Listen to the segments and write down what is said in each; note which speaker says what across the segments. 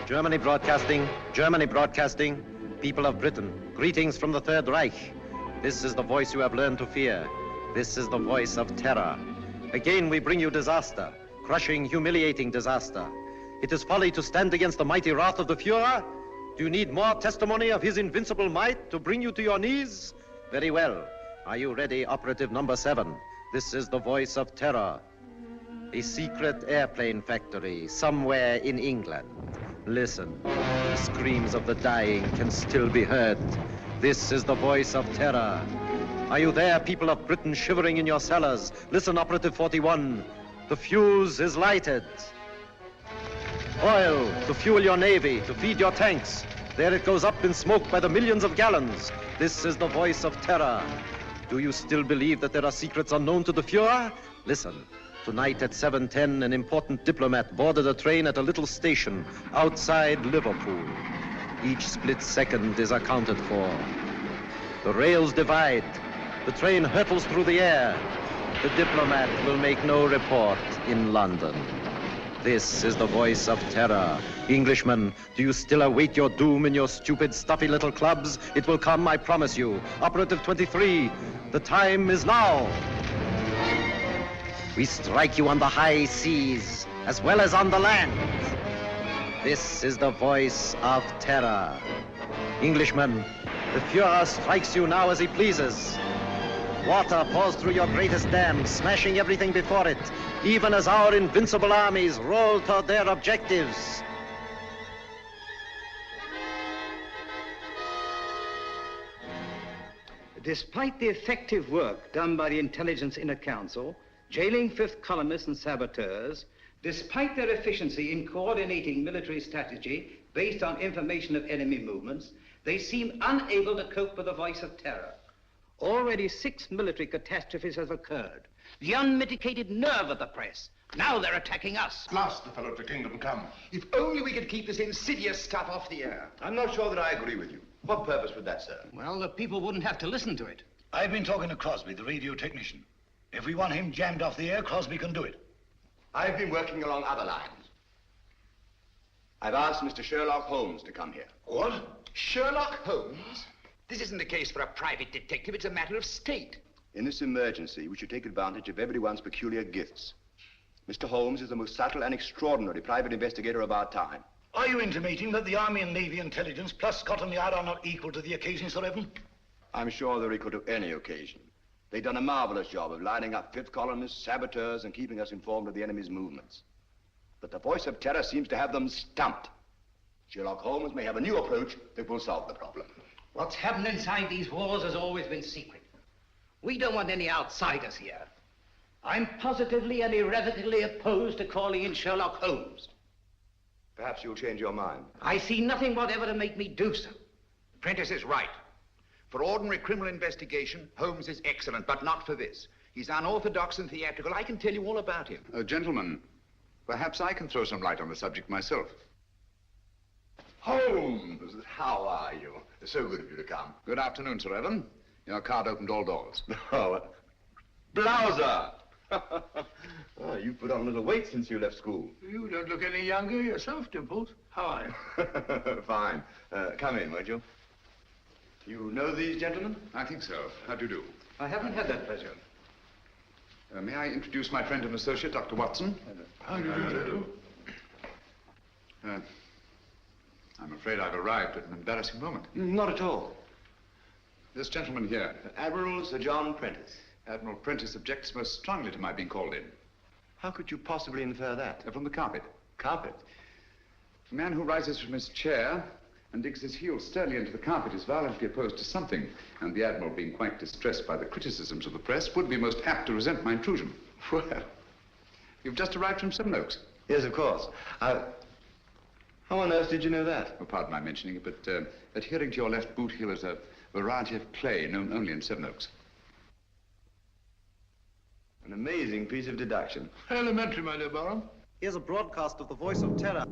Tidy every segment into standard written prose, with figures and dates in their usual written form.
Speaker 1: Germany broadcasting, people of Britain, greetings from the Third Reich. This is the voice you have learned to fear. This is the voice of terror. Again we bring you disaster, crushing, humiliating disaster. It is folly to stand against the mighty wrath of the Führer. Do you need more testimony of his invincible might to bring you to your knees? Very well. Are you ready, operative number 7? This is the voice of terror. A secret airplane factory somewhere in England. Listen, the screams of the dying can still be heard. This is the voice of terror. Are you there, people of Britain, shivering in your cellars? Listen, operative 41. The fuse is lighted. Oil to fuel your navy, to feed your tanks. There it goes up in smoke by the millions of gallons. This is the voice of terror. Do you still believe that there are secrets unknown to the Führer? Listen. Tonight at 7:10, an important diplomat boarded a train at a little station outside Liverpool. Each split second is accounted for. The rails divide. The train hurtles through the air. The diplomat will make no report in London. This is the voice of terror. Englishmen, do you still await your doom in your stupid, stuffy little clubs? It will come, I promise you. Operative 23, the time is now. We strike you on the high seas, as well as on the land. This is the voice of terror. Englishmen, the Führer strikes you now as he pleases. Water pours through your greatest dam, smashing everything before it, even as our invincible armies roll toward their objectives.
Speaker 2: Despite the effective work done by the Intelligence Inner Council, jailing fifth columnists and saboteurs, despite their efficiency in coordinating military strategy based on information of enemy movements, they seem unable to cope with the voice of terror. Already 6 military catastrophes have occurred. The unmitigated nerve of the press. Now they're attacking us.
Speaker 3: Glass, the fellow to kingdom come. If only we could keep this insidious stuff off the air. I'm not sure that I agree with you. What purpose would that serve?
Speaker 2: Well, the people wouldn't have to listen to it.
Speaker 4: I've been talking to Crosby, the radio technician. If we want him jammed off the air, Crosby can do it.
Speaker 3: I've been working along other lines. I've asked Mr. Sherlock Holmes to come here.
Speaker 4: What?
Speaker 3: Sherlock Holmes? This isn't a case for a private detective, it's a matter of state. In this emergency, we should take advantage of everyone's peculiar gifts. Mr. Holmes is the most subtle and extraordinary private investigator of our time.
Speaker 4: Are you intimating that the Army and Navy intelligence plus Scotland Yard are not equal to the occasion, Sir Evan?
Speaker 3: I'm sure they're equal to any occasion. They've done a marvelous job of lining up fifth columnists, saboteurs, and keeping us informed of the enemy's movements. But the voice of terror seems to have them stumped. Sherlock Holmes may have a new approach that will solve the problem.
Speaker 2: What's happened inside these walls has always been secret. We don't want any outsiders here. I'm positively and irrevocably opposed to calling in Sherlock Holmes.
Speaker 3: Perhaps you'll change your mind.
Speaker 2: I see nothing whatever to make me do so.
Speaker 5: Prentice is right. For ordinary criminal investigation, Holmes is excellent, but not for this. He's unorthodox and theatrical. I can tell you all about him.
Speaker 6: Gentlemen, perhaps I can throw some light on the subject myself.
Speaker 3: Holmes, how are you? So good of you to come.
Speaker 6: Good afternoon, Sir Evan. Your card opened all doors.
Speaker 3: Oh, Blouser! Oh, you've put on a little weight since you left school.
Speaker 4: You don't look any younger yourself, Dimples. How are you?
Speaker 3: Fine. Come in, won't you? You know these gentlemen?
Speaker 6: I think so. How do you do?
Speaker 2: I haven't had that pleasure.
Speaker 6: May I introduce my friend and associate, Dr. Watson?
Speaker 4: How do you do?
Speaker 6: I'm afraid I've arrived at an embarrassing moment.
Speaker 3: Not at all.
Speaker 6: This gentleman here.
Speaker 3: Admiral Sir John Prentice.
Speaker 6: Admiral Prentice objects most strongly to my being called in.
Speaker 3: How could you possibly infer that?
Speaker 6: From the carpet.
Speaker 3: Carpet?
Speaker 6: A man who rises from his chair and digs his heels sternly into the carpet is violently opposed to something, and the Admiral, being quite distressed by the criticisms of the press, would be most apt to resent my intrusion.
Speaker 3: Well,
Speaker 6: you've just arrived from Seven Oaks.
Speaker 3: Yes, of course. How on earth did you know that?
Speaker 6: Oh, pardon my mentioning it, but adhering to your left boot heel is a variety of clay known only in Seven Oaks.
Speaker 3: An amazing piece of deduction.
Speaker 4: Elementary, my dear Baron.
Speaker 1: Here's a broadcast of the voice of terror.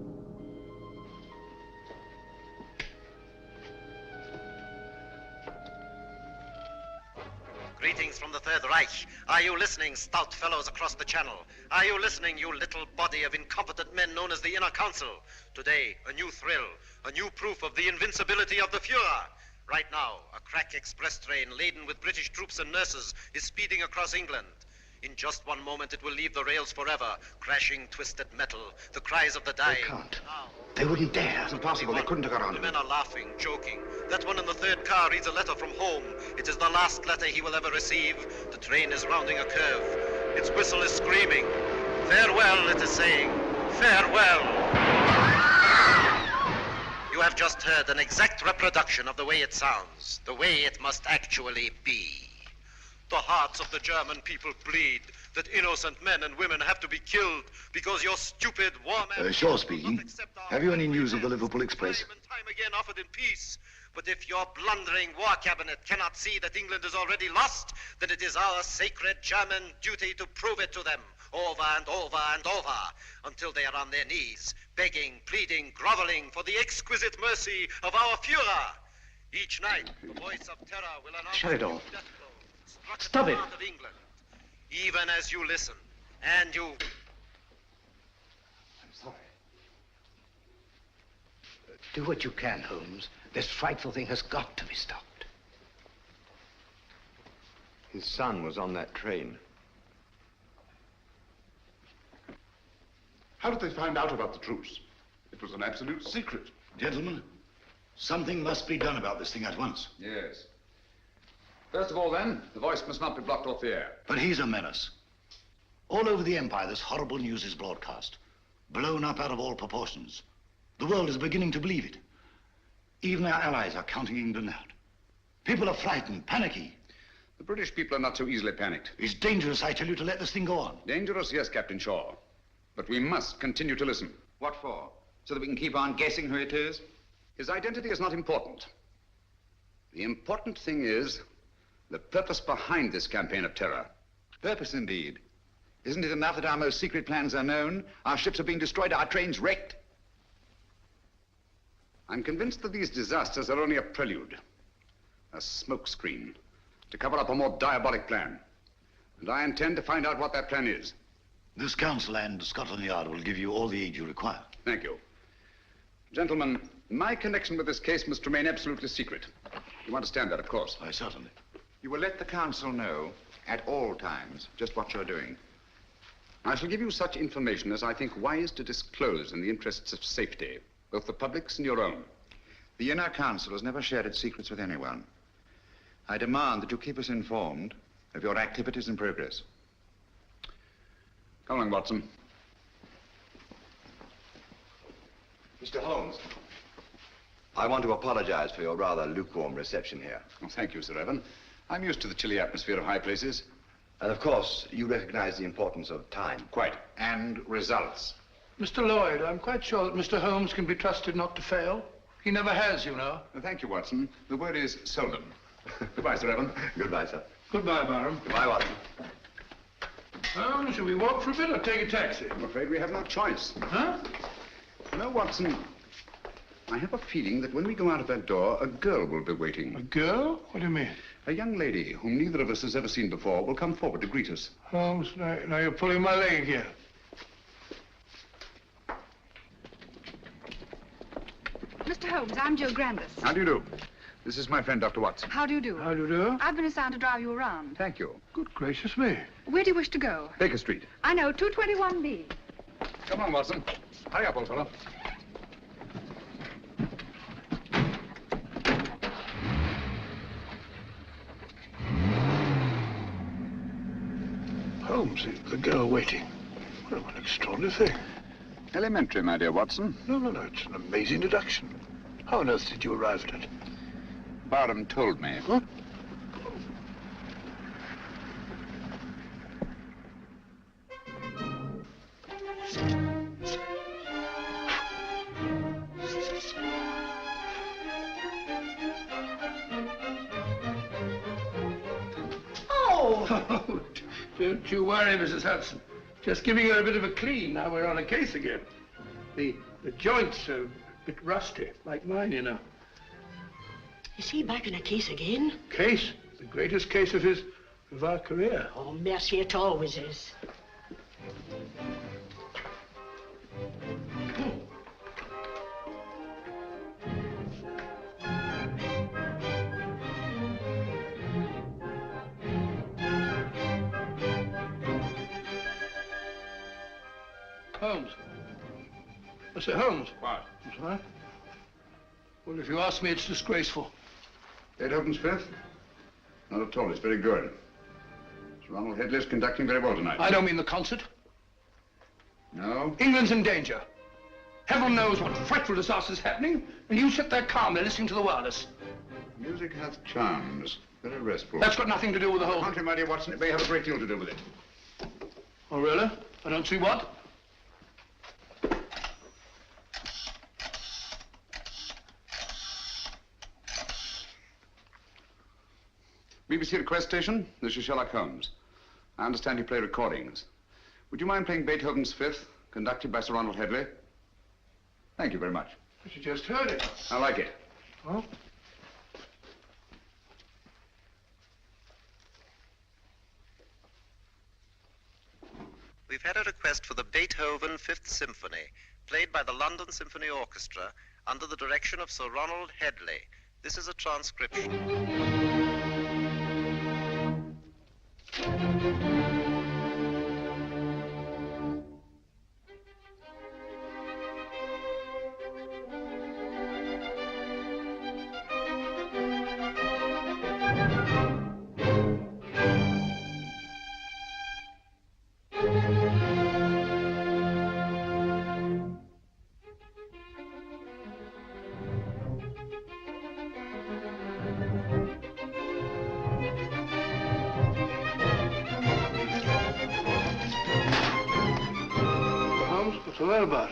Speaker 1: Greetings from the Third Reich. Are you listening, stout fellows across the channel? Are you listening, you little body of incompetent men known as the Inner Council? Today, a new thrill, a new proof of the invincibility of the Führer. Right now, a crack express train laden with British troops and nurses is speeding across England. In just one moment, it will leave the rails forever, crashing twisted metal, the cries of the dying.
Speaker 4: They can't.
Speaker 1: Now,
Speaker 4: They wouldn't dare.
Speaker 5: It's impossible. They couldn't have got on
Speaker 1: the
Speaker 5: to
Speaker 1: men
Speaker 5: it.
Speaker 1: are laughing, joking. That one in the third car reads a letter from home. It is the last letter he will ever receive. The train is rounding a curve. Its whistle is screaming. Farewell, it is saying. Farewell. You have just heard an exact reproduction of the way it sounds, the way it must actually be. The hearts of the German people bleed that innocent men and women have to be killed because your stupid war men...
Speaker 4: Shaw speaking. Have you any news of the Liverpool Express?
Speaker 1: Time and time again offered in peace. But if your blundering war cabinet cannot see that England is already lost, then it is our sacred German duty to prove it to them over and over and over until they are on their knees, begging, pleading, groveling for the exquisite mercy of our Führer. Each night, the voice of terror will announce...
Speaker 2: Shut it off.
Speaker 1: death blow, struck
Speaker 2: Stop
Speaker 1: the
Speaker 2: it.
Speaker 1: heart of England. Even as you listen, and you...
Speaker 3: I'm sorry.
Speaker 2: Do what you can, Holmes. This frightful thing has got to be stopped.
Speaker 3: His son was on that train.
Speaker 6: How did they find out about the truce? It was an absolute secret.
Speaker 4: Gentlemen, something must be done about this thing at once.
Speaker 6: Yes. First of all, then, the voice must not be blocked off the air.
Speaker 4: But he's a menace. All over the Empire, this horrible news is broadcast, blown up out of all proportions. The world is beginning to believe it. Even our allies are counting England out. People are frightened, panicky.
Speaker 6: The British people are not so easily panicked.
Speaker 4: It's dangerous, I tell you, to let this thing go on.
Speaker 6: Dangerous, yes, Captain Shaw. But we must continue to listen.
Speaker 5: What for? So that we can keep on guessing who it is?
Speaker 6: His identity is not important. The important thing is the purpose behind this campaign of terror.
Speaker 5: Purpose, indeed. Isn't it enough that our most secret plans are known? Our ships are being destroyed, our trains wrecked?
Speaker 6: I'm convinced that these disasters are only a prelude, a smokescreen, to cover up a more diabolic plan. And I intend to find out what that plan is.
Speaker 4: This council and Scotland Yard will give you all the aid you require.
Speaker 6: Thank you. Gentlemen, my connection with this case must remain absolutely secret. You understand that, of course.
Speaker 4: Why, certainly.
Speaker 5: You will let the council know at all times just what you're doing.
Speaker 6: I shall give you such information as I think wise to disclose in the interests of safety, both the public's and your own.
Speaker 5: The Inner Council has never shared its secrets with anyone. I demand that you keep us informed of your activities and progress.
Speaker 6: Come along, Watson.
Speaker 3: Mr. Holmes, I want to apologize for your rather lukewarm reception here.
Speaker 6: Well, thank you, Sir Evan. I'm used to the chilly atmosphere of high places.
Speaker 3: And of course, you recognize the importance of time.
Speaker 6: Quite. And results.
Speaker 4: Mr. Lloyd, I'm quite sure that Mr. Holmes can be trusted not to fail. He never has, you know.
Speaker 6: Thank you, Watson. The word is seldom. Goodbye, Sir Evan.
Speaker 3: Goodbye, sir.
Speaker 7: Goodbye, Barham.
Speaker 3: Goodbye, Watson.
Speaker 7: Oh, shall we walk for a bit or take a taxi?
Speaker 6: I'm afraid we have no choice.
Speaker 7: Huh?
Speaker 6: You know, Watson, I have a feeling that when we go out of that door, a girl will be waiting.
Speaker 7: A girl? What do you mean?
Speaker 6: A young lady whom neither of us has ever seen before will come forward to greet us.
Speaker 7: Holmes, now you're pulling my leg again.
Speaker 8: Mr. Holmes, I'm Jill Grandis.
Speaker 6: How do you do? This is my friend, Dr. Watson.
Speaker 8: How do you do?
Speaker 7: How do you do?
Speaker 8: I've been assigned to drive you around.
Speaker 6: Thank you.
Speaker 7: Good gracious me.
Speaker 8: Where do you wish to go?
Speaker 6: Baker Street.
Speaker 8: I know, 221B.
Speaker 6: Come on, Watson. Hurry up, old fellow.
Speaker 7: Holmes, the girl waiting. What an extraordinary thing.
Speaker 6: Elementary, my dear Watson.
Speaker 7: No, it's an amazing deduction. How on earth did you arrive at it?
Speaker 6: Barham told me.
Speaker 7: Huh? Oh, don't you worry, Mrs. Hudson. Just giving her a bit of a clean. Now we're on a case again. The joints are a bit rusty, like mine, you know.
Speaker 9: Is he back in a case again?
Speaker 7: Case? The greatest case of our career.
Speaker 9: Oh, mercy, it always is.
Speaker 7: Holmes. I say, Holmes.
Speaker 6: What?
Speaker 7: What's that? Well, if you ask me, it's disgraceful.
Speaker 6: Beethoven's Fifth? Not at all. It's very good. Sir Ronald Headley's conducting very well tonight.
Speaker 7: I don't mean the concert.
Speaker 6: No?
Speaker 7: England's in danger. Heaven knows what frightful disaster's happening, and you sit there calmly listening to the wireless.
Speaker 6: Music hath charms. Very restful.
Speaker 7: That's got nothing to do with the whole...
Speaker 6: Contrary, my dear Watson, it may have a great deal to do with it.
Speaker 7: Oh, really? I don't see what.
Speaker 6: BBC request station, this is Sherlock Holmes. I understand you play recordings. Would you mind playing Beethoven's Fifth, conducted by Sir Ronald Headley? Thank you very much.
Speaker 7: But you just heard it.
Speaker 6: I like it.
Speaker 7: Oh?
Speaker 1: We've had a request for the Beethoven Fifth Symphony, played by the London Symphony Orchestra under the direction of Sir Ronald Headley. This is a transcription.
Speaker 7: What's all that about?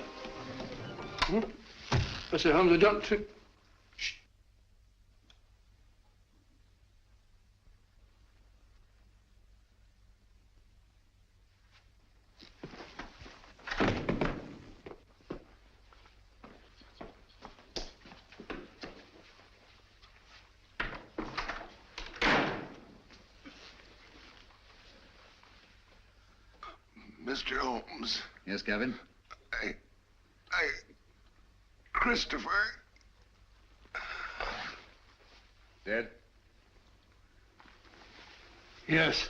Speaker 7: I say, Holmes, I don't think... Shh. Mr. Holmes.
Speaker 6: Yes, Gavin?
Speaker 7: Christopher.
Speaker 6: Dead?
Speaker 7: Yes.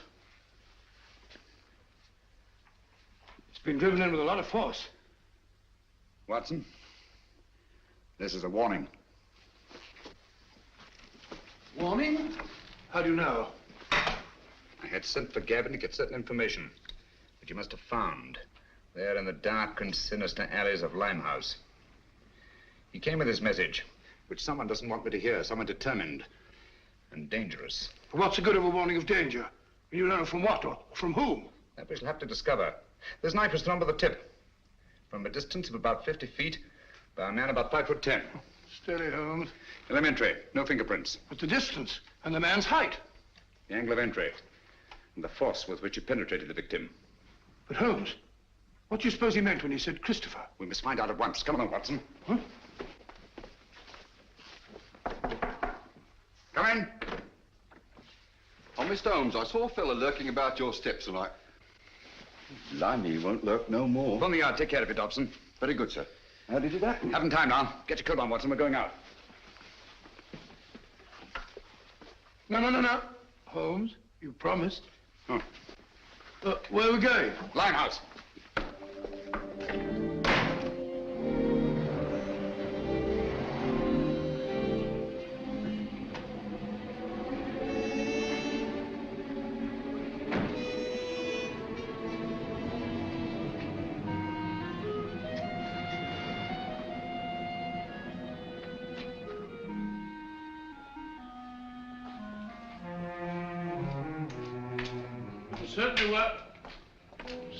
Speaker 7: It's been driven in with a lot of force.
Speaker 6: Watson, this is a warning.
Speaker 7: Warning? How do you know?
Speaker 6: I had sent for Gavin to get certain information that you must have found there in the dark and sinister alleys of Limehouse. He came with his message, which someone doesn't want me to hear, someone determined and dangerous.
Speaker 7: What's the good of a warning of danger? You don't know from what or from whom?
Speaker 6: That we shall have to discover. This knife was thrown by the tip, from a distance of about 50 feet, by a man about 5'10".
Speaker 7: Steady, Holmes.
Speaker 6: Elementary. No fingerprints.
Speaker 7: But the distance and the man's height.
Speaker 6: The angle of entry and the force with which he penetrated the victim.
Speaker 7: But Holmes, what do you suppose he meant when he said Christopher?
Speaker 6: We must find out at once. Come on, Watson.
Speaker 7: Huh?
Speaker 6: Come in.
Speaker 10: Oh, Mr. Holmes, I saw a fella lurking about your steps and Blimey, he won't lurk no more.
Speaker 6: From the yard. Take care of it, Dobson.
Speaker 10: Very good, sir. How did it happen?
Speaker 6: Haven't time now. Get your coat on, Watson. We're going out.
Speaker 7: No. Holmes, you promised.
Speaker 6: Oh.
Speaker 7: Where are we going?
Speaker 6: Limehouse.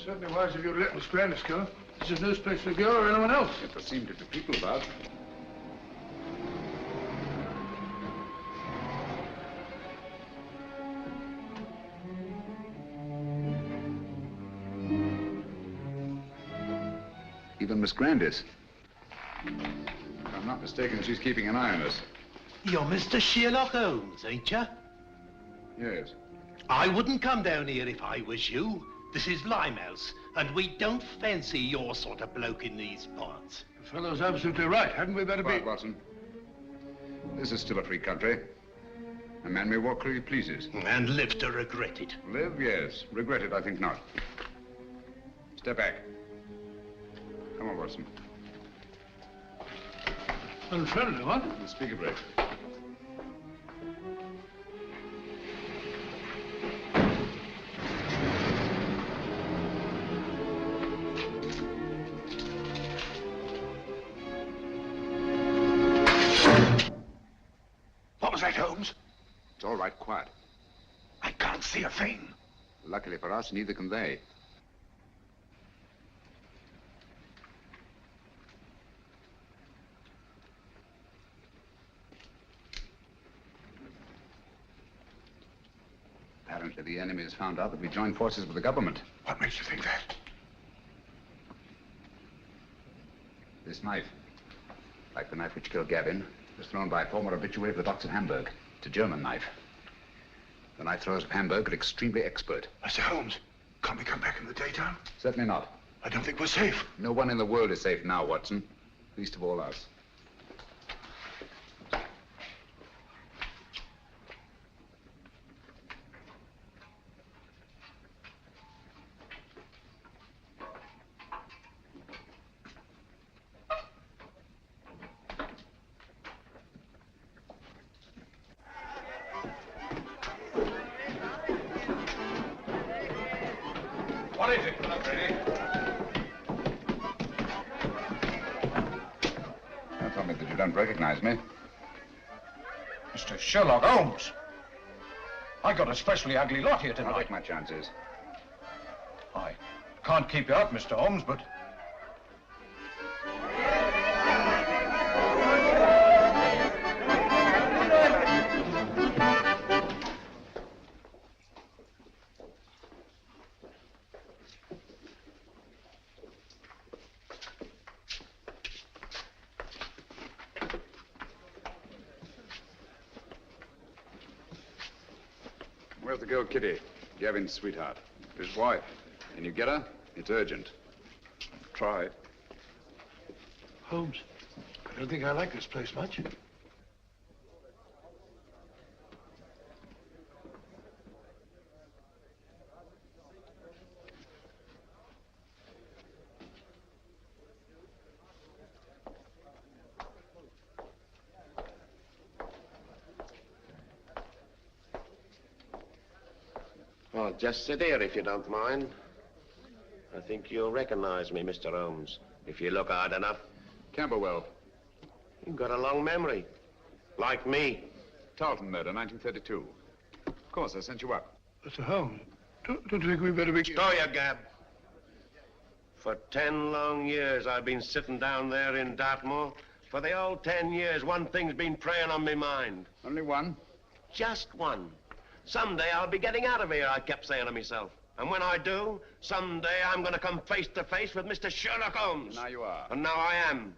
Speaker 7: Certainly wise of you to let Miss Grandis go. This is no place for a girl or anyone else.
Speaker 6: Yet there seem to be people about. Even Miss Grandis. If I'm not mistaken, she's keeping an eye on us.
Speaker 11: You're Mr. Sherlock Holmes, ain't you?
Speaker 6: Yes.
Speaker 11: I wouldn't come down here if I was you. This is Limehouse, and we don't fancy your sort of bloke in these parts.
Speaker 7: The fellow's absolutely right. Hadn't we better
Speaker 6: Quiet,
Speaker 7: be...
Speaker 6: Watson. This is still a free country. A man may walk where he pleases.
Speaker 11: And live to regret it.
Speaker 6: Live, yes. Regret it, I think not. Step back. Come on, Watson.
Speaker 7: Unfriendly, what?
Speaker 6: Speak a break.
Speaker 7: What was that, Holmes?
Speaker 6: It's all right, quiet.
Speaker 7: I can't see a thing.
Speaker 6: Luckily for us, neither can they. Apparently, the enemy has found out that we joined forces with the government.
Speaker 7: What makes you think that?
Speaker 6: This knife, like the knife which killed Gavin, was thrown by a former habitué of the docks of Hamburg. It's a German knife. The knife throwers of Hamburg are extremely expert.
Speaker 7: Mr. Holmes, can't we come back in the daytime?
Speaker 6: Certainly not.
Speaker 7: I don't think we're safe.
Speaker 6: No one in the world is safe now, Watson. Least of all us.
Speaker 7: What is it? Not ready.
Speaker 6: Don't tell me that you don't recognize me.
Speaker 12: Mr. Sherlock Holmes. I got a specially ugly lot here tonight.
Speaker 6: I'll take my chances.
Speaker 12: I can't keep you up, Mr. Holmes, but...
Speaker 6: Where's the girl, Kitty? Gavin's sweetheart. His wife. Can you get her? It's urgent.
Speaker 12: Try.
Speaker 7: Holmes, I don't think I like this place much.
Speaker 13: Well, just sit here if you don't mind. I think you'll recognize me, Mr. Holmes, if you look hard enough.
Speaker 6: Camberwell.
Speaker 13: You've got a long memory. Like me.
Speaker 6: Tarleton murder, 1932. Of course, I sent you up.
Speaker 7: Mr. Holmes, don't you think we better be...
Speaker 13: Stow your gab. For 10 long years, I've been sitting down there in Dartmoor, For the old 10 years, one thing's been preying on my mind.
Speaker 6: Only one?
Speaker 13: Just one. Someday I'll be getting out of here, I kept saying to myself. And when I do, someday I'm going to come face to face with Mr. Sherlock Holmes.
Speaker 6: Now you are.
Speaker 13: And now I am.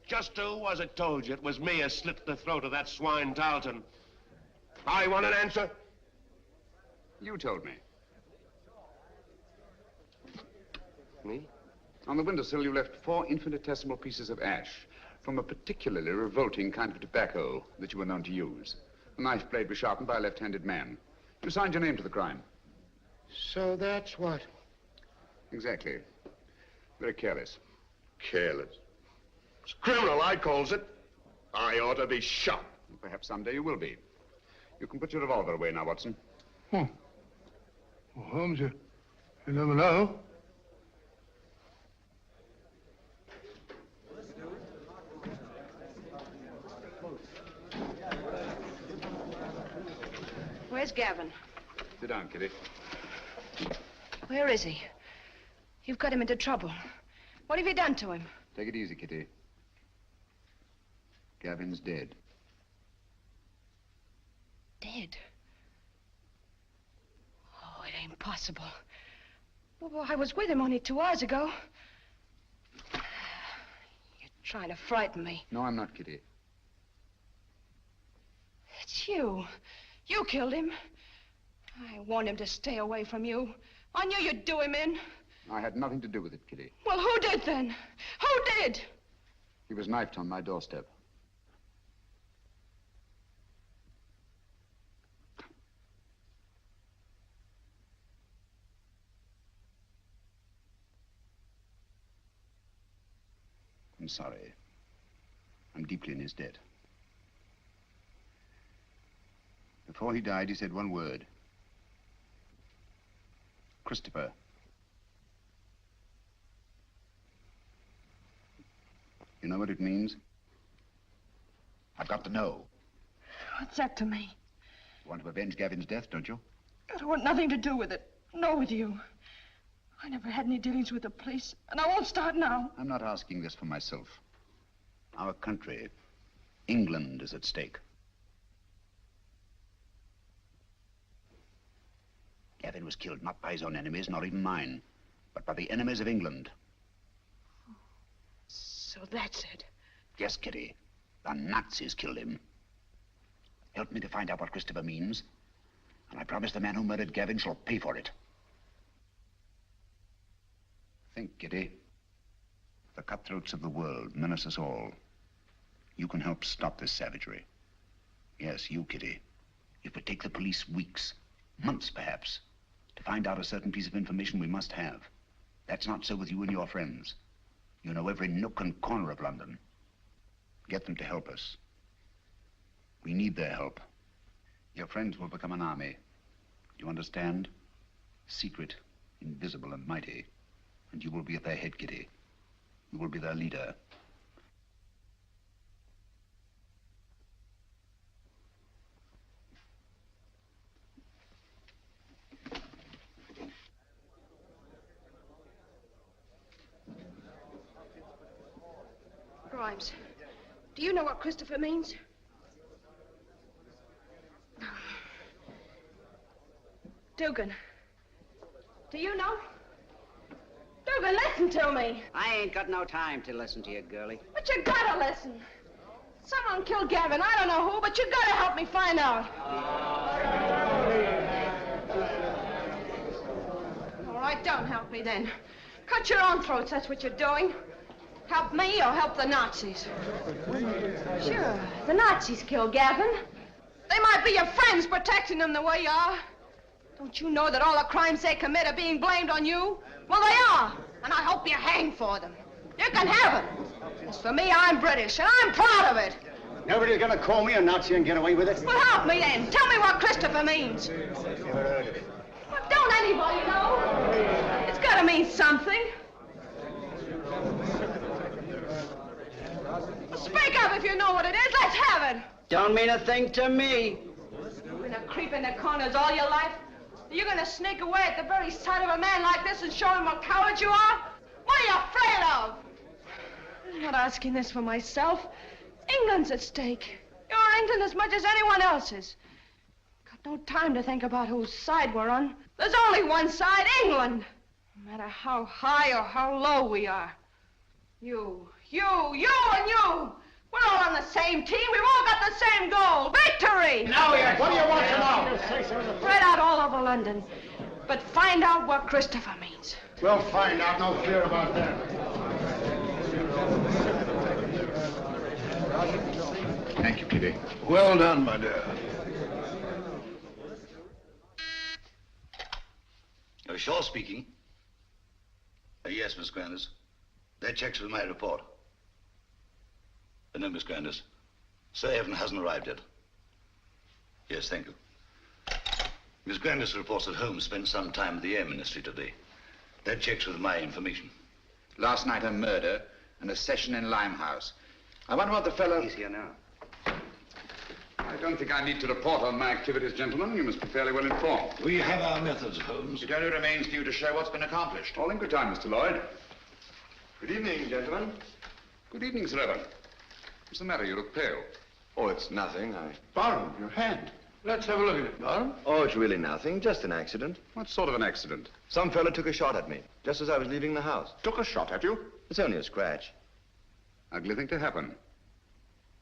Speaker 13: Just who was it told you it was me who slit the throat of that swine Tarleton? I want an answer.
Speaker 6: You told me.
Speaker 13: Me?
Speaker 6: On the windowsill, you left 4 infinitesimal pieces of ash from a particularly revolting kind of tobacco that you were known to use. The knife blade was sharpened by a left-handed man. You signed your name to the crime.
Speaker 13: So that's what?
Speaker 6: Exactly. Very careless.
Speaker 13: Careless. It's criminal, I calls it. I ought to be shot.
Speaker 6: Perhaps someday you will be. You can put your revolver away now, Watson.
Speaker 7: Well, Holmes, you never know.
Speaker 8: Where's Gavin?
Speaker 6: Sit down, Kitty.
Speaker 8: Where is he? You've got him into trouble. What have you done to him?
Speaker 6: Take it easy, Kitty. Gavin's dead.
Speaker 8: Dead? Oh, it ain't possible. Oh, I was with him only 2 hours ago. You're trying to frighten me.
Speaker 6: No, I'm not, Kitty.
Speaker 8: It's you. You killed him. I warned him to stay away from you. I knew you'd do him in.
Speaker 6: I had nothing to do with it, Kitty.
Speaker 8: Well, who did then? Who did?
Speaker 6: He was knifed on my doorstep. I'm sorry. I'm deeply in his debt. Before he died, he said one word. Christopher. You know what it means? I've got to know.
Speaker 8: What's that to me?
Speaker 6: You want to avenge Gavin's death, don't you?
Speaker 8: I don't want nothing to do with it. Nor with you. I never had any dealings with the police, and I won't start now.
Speaker 6: I'm not asking this for myself. Our country, England, is at stake. Gavin was killed not by his own enemies, nor even mine, but by the enemies of England.
Speaker 8: So that's it.
Speaker 6: Yes, Kitty. The Nazis killed him. Help me to find out what Christopher means, and I promise the man who murdered Gavin shall pay for it. Think, Kitty. The cutthroats of the world menace us all. You can help stop this savagery. Yes, you, Kitty. It would take the police weeks, months perhaps, to find out a certain piece of information we must have. That's not so with you and your friends. You know every nook and corner of London. Get them to help us. We need their help. Your friends will become an army. You understand? Secret, invisible, and mighty. And you will be at their head, Kitty. You will be their leader.
Speaker 8: Grimes, do you know what Christopher means? Dugan, do you know? Dugan, listen to me.
Speaker 14: I ain't got no time to listen to you, girlie.
Speaker 8: But you gotta listen. Someone killed Gavin. I don't know who, but you gotta help me find out. All right, don't help me then. Cut your own throats, that's what you're doing. Help me or help the Nazis? Sure, the Nazis killed Gavin. They might be your friends protecting them the way you are. Don't you know that all the crimes they commit are being blamed on you? Well, they are, and I hope you hang for them. You can have it. As for me, I'm British, and I'm proud of it.
Speaker 15: Nobody's gonna call me a Nazi and get away with it.
Speaker 8: Well, help me then. Tell me what Christopher means.
Speaker 15: Never heard of it.
Speaker 8: Well, don't anybody know? It's gotta mean something. Well, speak up if you know what it is. Let's have it.
Speaker 14: Don't mean a thing to me.
Speaker 8: You've been a creep in the corners all your life. You're gonna sneak away at the very sight of a man like this and show him what cowards you are? What are you afraid of? I'm not asking this for myself. England's at stake. You're England as much as anyone else's. Got no time to think about whose side we're on. There's only one side, England. No matter how high or how low we are. You, and you. We're all on the same team. We've all got the same goal. Victory!
Speaker 15: Now, what do you want to know?
Speaker 8: Spread out all over London. But find out what Christopher means.
Speaker 15: We'll find out. No fear about that.
Speaker 5: Thank you, Kitty.
Speaker 7: Well done, my dear.
Speaker 4: Shaw speaking. Yes, Miss Grandis. That checks with my report. No, Miss Grandis. Sir Evan hasn't arrived yet. Yes, thank you. Miss Grandis reports that Holmes spent some time at the Air Ministry today. That checks with my information.
Speaker 5: Last night a murder and a session in Limehouse. I wonder what the fellow...
Speaker 2: He's here now.
Speaker 10: I don't think I need to report on my activities, gentlemen. You must be fairly well informed.
Speaker 4: We have our methods, Holmes.
Speaker 5: It only remains for you to show what's been accomplished.
Speaker 10: All in good time, Mr. Lloyd.
Speaker 3: Good evening, gentlemen.
Speaker 10: Good evening, Sir Evan. What's the matter? You look pale.
Speaker 3: Oh, it's nothing.
Speaker 7: Barham, your hand. Let's have a look at it, Barham.
Speaker 3: Oh, it's really nothing. Just an accident.
Speaker 10: What sort of an accident?
Speaker 3: Some fella took a shot at me, just as I was leaving the house.
Speaker 10: Took a shot at you?
Speaker 3: It's only a scratch.
Speaker 10: Ugly thing to happen.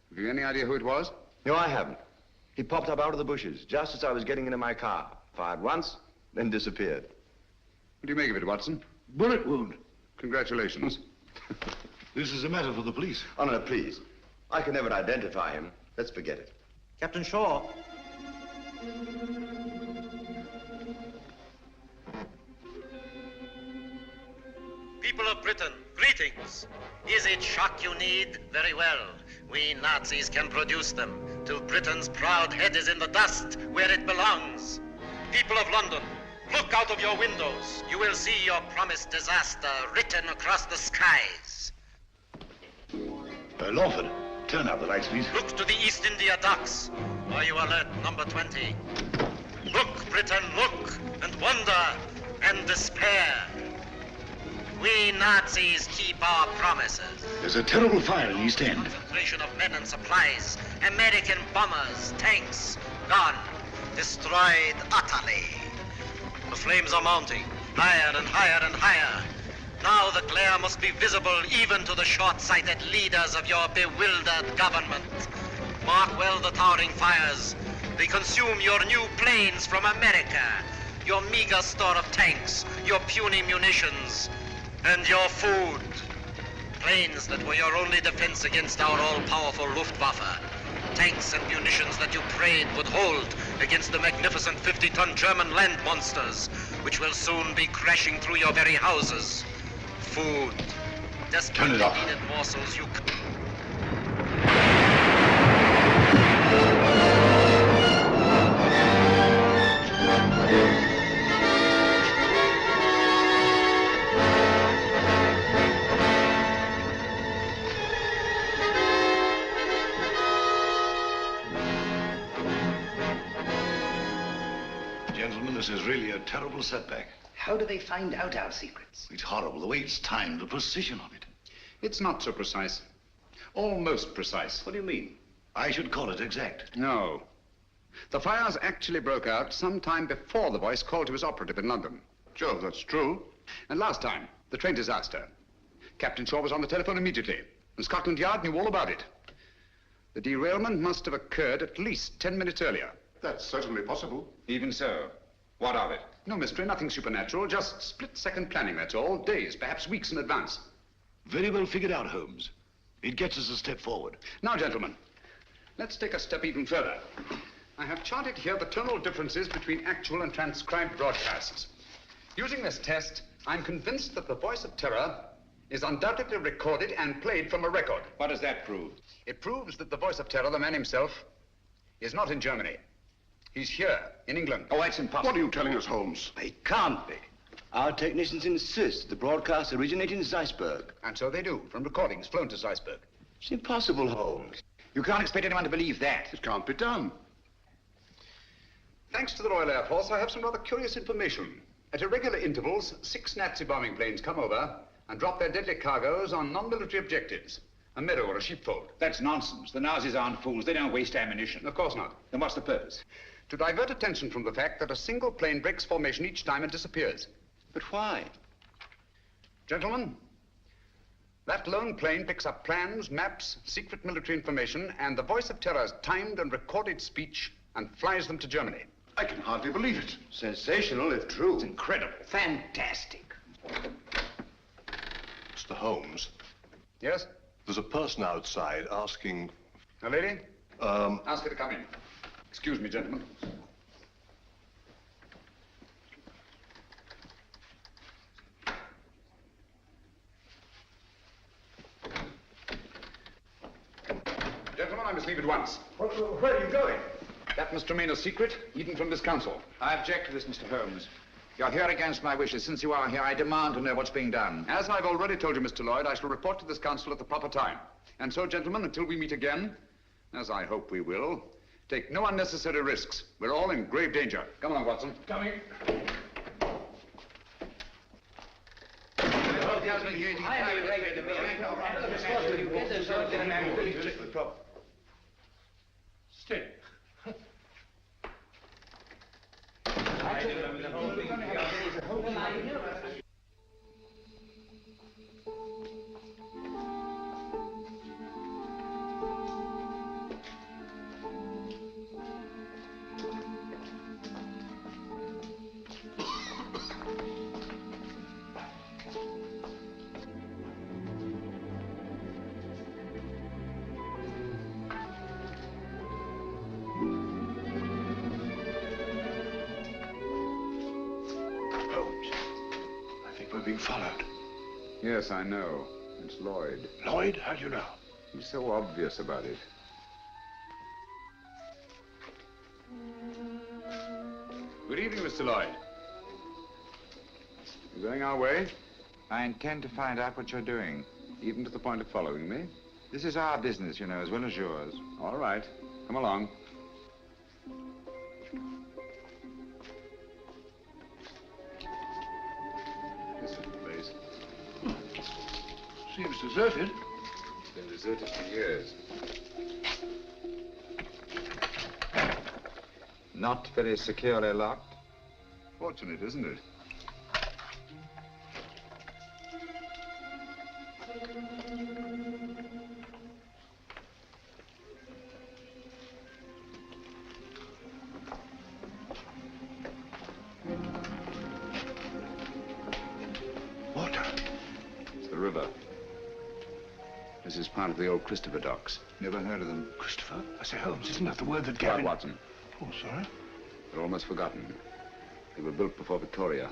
Speaker 10: Have you any idea who it was?
Speaker 3: No, I haven't. He popped up out of the bushes, just as I was getting into my car. Fired once, then disappeared.
Speaker 10: What do you make of it, Watson?
Speaker 4: Bullet wound.
Speaker 10: Congratulations.
Speaker 4: This is a matter for the police.
Speaker 3: Oh, no, please. I can never identify him. Let's forget it.
Speaker 1: Captain Shaw. People of Britain, greetings. Is it shock you need? Very well. We Nazis can produce them till Britain's proud head is in the dust where it belongs. People of London, look out of your windows. You will see your promised disaster written across the skies.
Speaker 4: Lawford, turn out the lights, please.
Speaker 1: Look to the East India docks. Are you alert, number 20? Look, Britain, look, and wonder, and despair. We Nazis keep our promises.
Speaker 4: There's a terrible fire in the East End.
Speaker 1: Concentration of men and supplies. American bombers, tanks, gone. Destroyed utterly. The flames are mounting, higher and higher and higher. Now the glare must be visible even to the short-sighted leaders of your bewildered government. Mark well the towering fires. They consume your new planes from America, your meager store of tanks, your puny munitions, and your food. Planes that were your only defense against our all-powerful Luftwaffe. Tanks and munitions that you prayed would hold against the magnificent 50-ton German land monsters, which will soon be crashing through your very houses. Food. Desperately needed morsels you...
Speaker 4: Gentlemen, this is really a terrible setback.
Speaker 2: How do they find out our secrets?
Speaker 4: It's horrible, the way it's timed, the precision of it.
Speaker 10: It's not so precise. Almost precise.
Speaker 2: What do you mean?
Speaker 4: I should call it exact.
Speaker 10: No. The fires actually broke out sometime before the voice called to his operative in London.
Speaker 5: Jove, that's true.
Speaker 10: And last time, the train disaster. Captain Shaw was on the telephone immediately, and Scotland Yard knew all about it. The derailment must have occurred at least 10 minutes earlier.
Speaker 5: That's certainly possible.
Speaker 10: Even so. What of it? No mystery, nothing supernatural, just split-second planning, that's all. Days, perhaps weeks in advance.
Speaker 4: Very well figured out, Holmes. It gets us a step forward.
Speaker 10: Now, gentlemen, let's take a step even further. I have charted here the tonal differences between actual and transcribed broadcasts. Using this test, I'm convinced that the voice of terror is undoubtedly recorded and played from a record.
Speaker 5: What does that prove?
Speaker 10: It proves that the voice of terror, the man himself, is not in Germany. He's here, in England.
Speaker 5: Oh, that's impossible.
Speaker 10: What are you telling us, Holmes?
Speaker 3: It can't be. Our technicians insist the broadcasts originate in Zeisberg.
Speaker 10: And so they do, from recordings flown to Zeisberg.
Speaker 3: It's impossible, Holmes.
Speaker 5: You can't expect anyone to believe that.
Speaker 10: It can't be done. Thanks to the Royal Air Force, I have some rather curious information. At irregular intervals, 6 Nazi bombing planes come over and drop their deadly cargoes on non-military objectives. A meadow or a sheepfold.
Speaker 5: That's nonsense. The Nazis aren't fools. They don't waste ammunition.
Speaker 10: Of course not.
Speaker 5: Then what's the purpose?
Speaker 10: To divert attention from the fact that a single plane breaks formation each time and disappears.
Speaker 3: But why?
Speaker 10: Gentlemen, that lone plane picks up plans, maps, secret military information, and the voice of terror's timed and recorded speech and flies them to Germany.
Speaker 15: I can hardly believe it.
Speaker 3: Sensational, if true.
Speaker 5: It's incredible.
Speaker 2: Fantastic.
Speaker 16: Mr. Holmes.
Speaker 10: Yes?
Speaker 16: There's a person outside asking...
Speaker 10: A lady? Ask her to come in. Excuse me, gentlemen. Gentlemen, I must leave at once.
Speaker 5: Where are you going?
Speaker 10: That must remain a secret, even from this council.
Speaker 5: I object to this, Mr. Holmes. You're here against my wishes. Since you are here, I demand to know what's being done.
Speaker 10: As I've already told you, Mr. Lloyd, I shall report to this council at the proper time. And so, gentlemen, until we meet again, as I hope we will, take no unnecessary risks. We're all in grave danger. Come along, Watson.
Speaker 7: Coming. Stay.
Speaker 16: We're being followed.
Speaker 10: Yes, I know. It's Lloyd.
Speaker 16: Lloyd? How do you know?
Speaker 10: He's so obvious about it. Good evening, Mr. Lloyd. You going our way?
Speaker 5: I intend to find out what you're doing.
Speaker 10: Even to the point of following me?
Speaker 5: This is our business, you know, as well as yours.
Speaker 10: All right. Come along. This is the place.
Speaker 7: Seems deserted.
Speaker 10: It's been deserted for years.
Speaker 5: Not very securely locked.
Speaker 10: Fortunate, isn't it?
Speaker 16: Water.
Speaker 10: It's the river. This is part of the old Christopher docks. Never heard of them?
Speaker 16: Christopher? I say, Holmes, isn't that the word that
Speaker 10: Right,
Speaker 16: Gavin...
Speaker 10: Watson.
Speaker 16: Oh, sorry.
Speaker 10: They're almost forgotten. They were built before Victoria.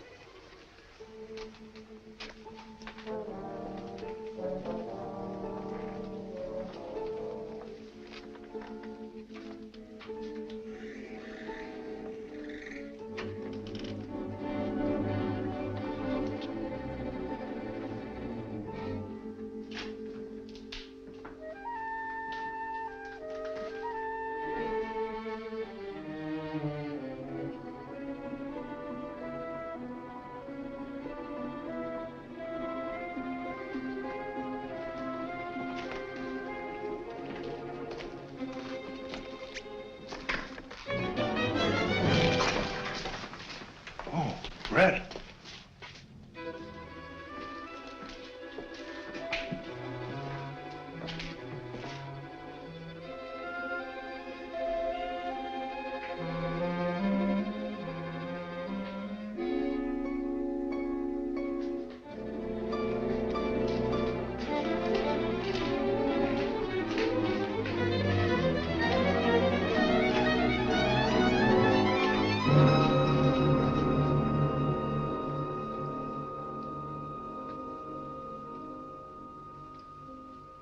Speaker 16: Red.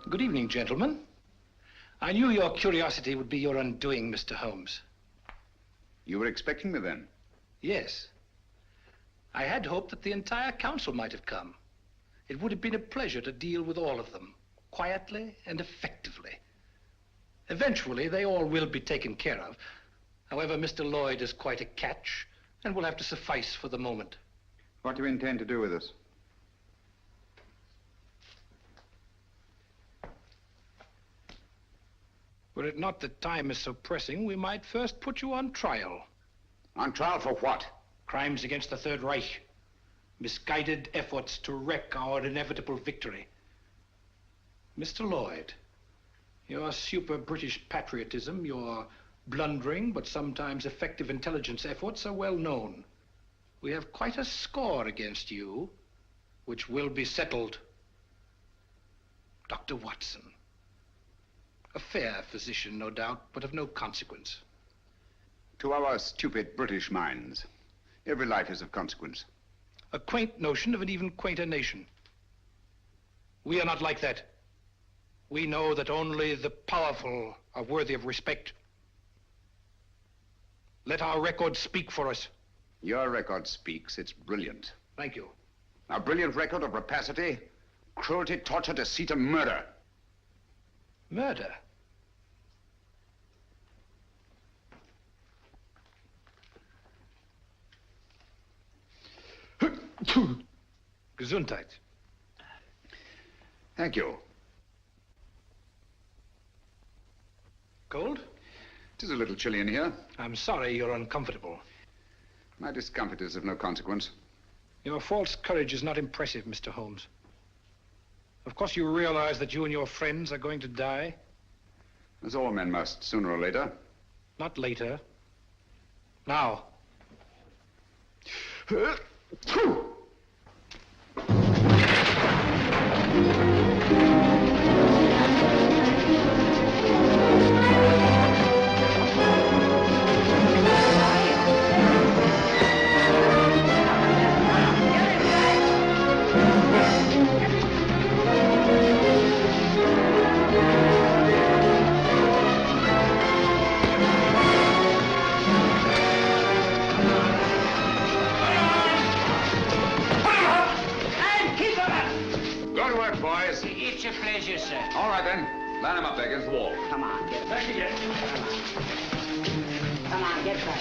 Speaker 17: Good evening, gentlemen. I knew your curiosity would be your undoing, Mr. Holmes.
Speaker 10: You were expecting me then?
Speaker 17: Yes. I had hoped that the entire council might have come. It would have been a pleasure to deal with all of them, quietly and effectively. Eventually, they all will be taken care of. However, Mr. Lloyd is quite a catch and will have to suffice for the moment.
Speaker 5: What do you intend to do with us?
Speaker 17: Were it not that time is so pressing, we might first put you on trial.
Speaker 6: On trial for what?
Speaker 17: Crimes against the Third Reich. Misguided efforts to wreck our inevitable victory. Mr. Lloyd, your super-British patriotism, your blundering but sometimes effective intelligence efforts are well known. We have quite a score against you, which will be settled. Dr. Watson. A fair physician, no doubt, but of no consequence.
Speaker 6: To our stupid British minds, every life is of consequence.
Speaker 17: A quaint notion of an even quainter nation. We are not like that. We know that only the powerful are worthy of respect. Let our record speak for us.
Speaker 6: Your record speaks. It's brilliant.
Speaker 17: Thank you.
Speaker 6: A brilliant record of rapacity, cruelty, torture, deceit, and murder.
Speaker 17: Murder? Gesundheit.
Speaker 6: Thank you.
Speaker 17: Cold?
Speaker 6: It is a little chilly in here.
Speaker 17: I'm sorry you're uncomfortable.
Speaker 6: My discomfort is of no consequence.
Speaker 17: Your false courage is not impressive, Mr. Holmes. Of course you realize that you and your friends are going to die?
Speaker 6: As all men must, sooner or later.
Speaker 17: Not later. Now.
Speaker 6: It's a pleasure, sir. All right, then. Line him up there against the wall.
Speaker 14: Come on, get back again. Come on, get back.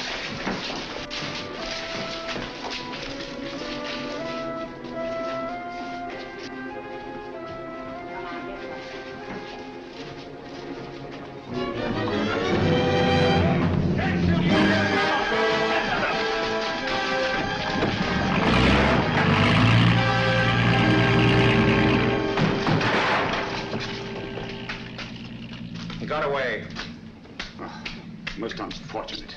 Speaker 6: He got away. Oh, most unfortunate.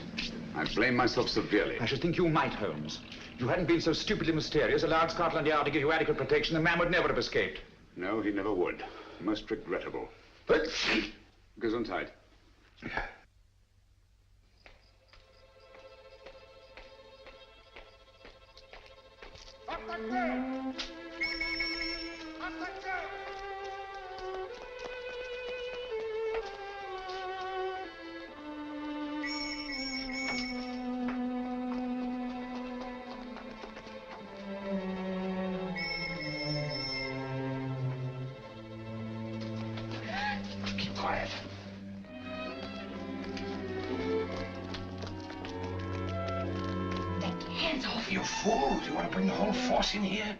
Speaker 6: I blame myself severely.
Speaker 10: I should think you might, Holmes. If you hadn't been so stupidly mysterious, allowed Scotland Yard to give you adequate protection, the man would never have escaped.
Speaker 6: No, he never would. Most regrettable. Gesundheit.
Speaker 17: Keep quiet.
Speaker 11: Hands off, you fool! Do you want to bring the whole force in here?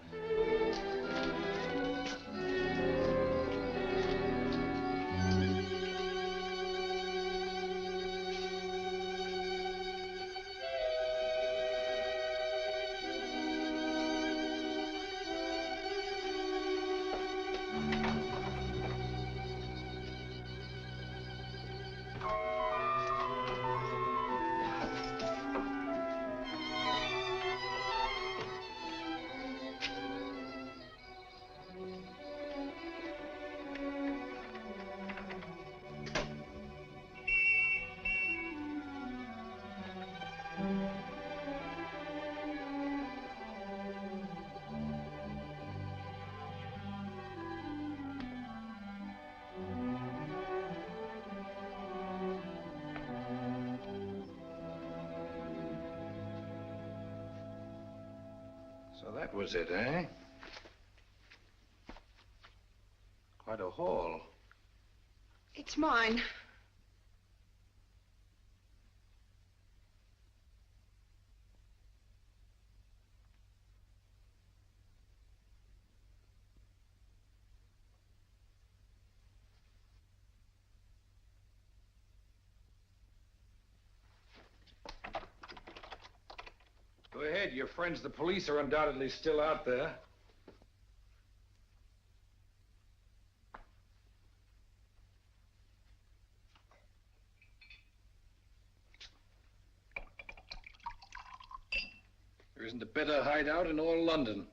Speaker 17: So that was it, eh? Quite a haul.
Speaker 8: It's mine.
Speaker 7: Go ahead. Your friends, the police, are undoubtedly still out there. There isn't a better hideout in all London.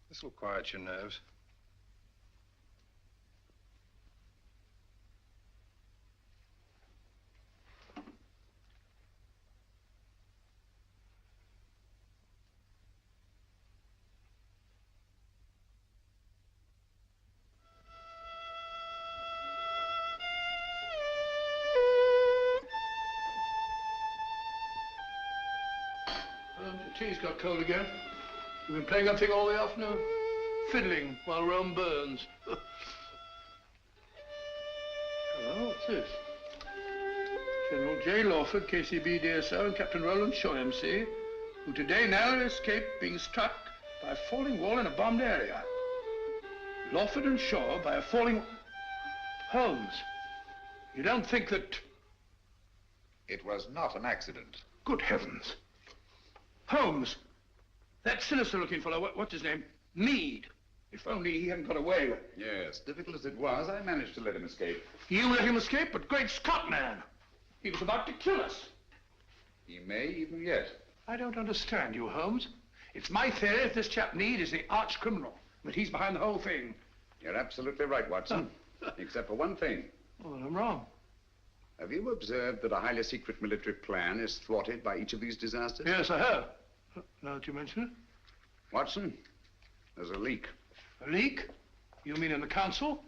Speaker 7: This will quiet your nerves. Your tea's got cold again. You've been playing that thing all the afternoon? Fiddling while Rome burns. Hello, what's this? General J. Lawford, KCB DSO, and Captain Roland Shaw, MC, who today narrowly escaped being struck by a falling wall in a bombed area. Lawford and Shaw by a falling... Holmes, you don't think that...
Speaker 6: It was not an accident.
Speaker 7: Good heavens. Holmes, that sinister-looking fellow, what's his name? Meade. If only he hadn't got away.
Speaker 6: Yes, difficult as it was, I managed to let him escape.
Speaker 7: You let him escape? But great Scott, man! He was about to kill us.
Speaker 6: He may even yet.
Speaker 7: I don't understand you, Holmes. It's my theory that this chap Meade is the arch criminal, that he's behind the whole thing.
Speaker 6: You're absolutely right, Watson. Except for one thing.
Speaker 7: Oh, I'm wrong.
Speaker 6: Have you observed that a highly secret military plan is thwarted by each of these disasters?
Speaker 7: Yes, I have. Now that you mention it.
Speaker 6: Watson, there's a leak.
Speaker 7: A leak? You mean in the council?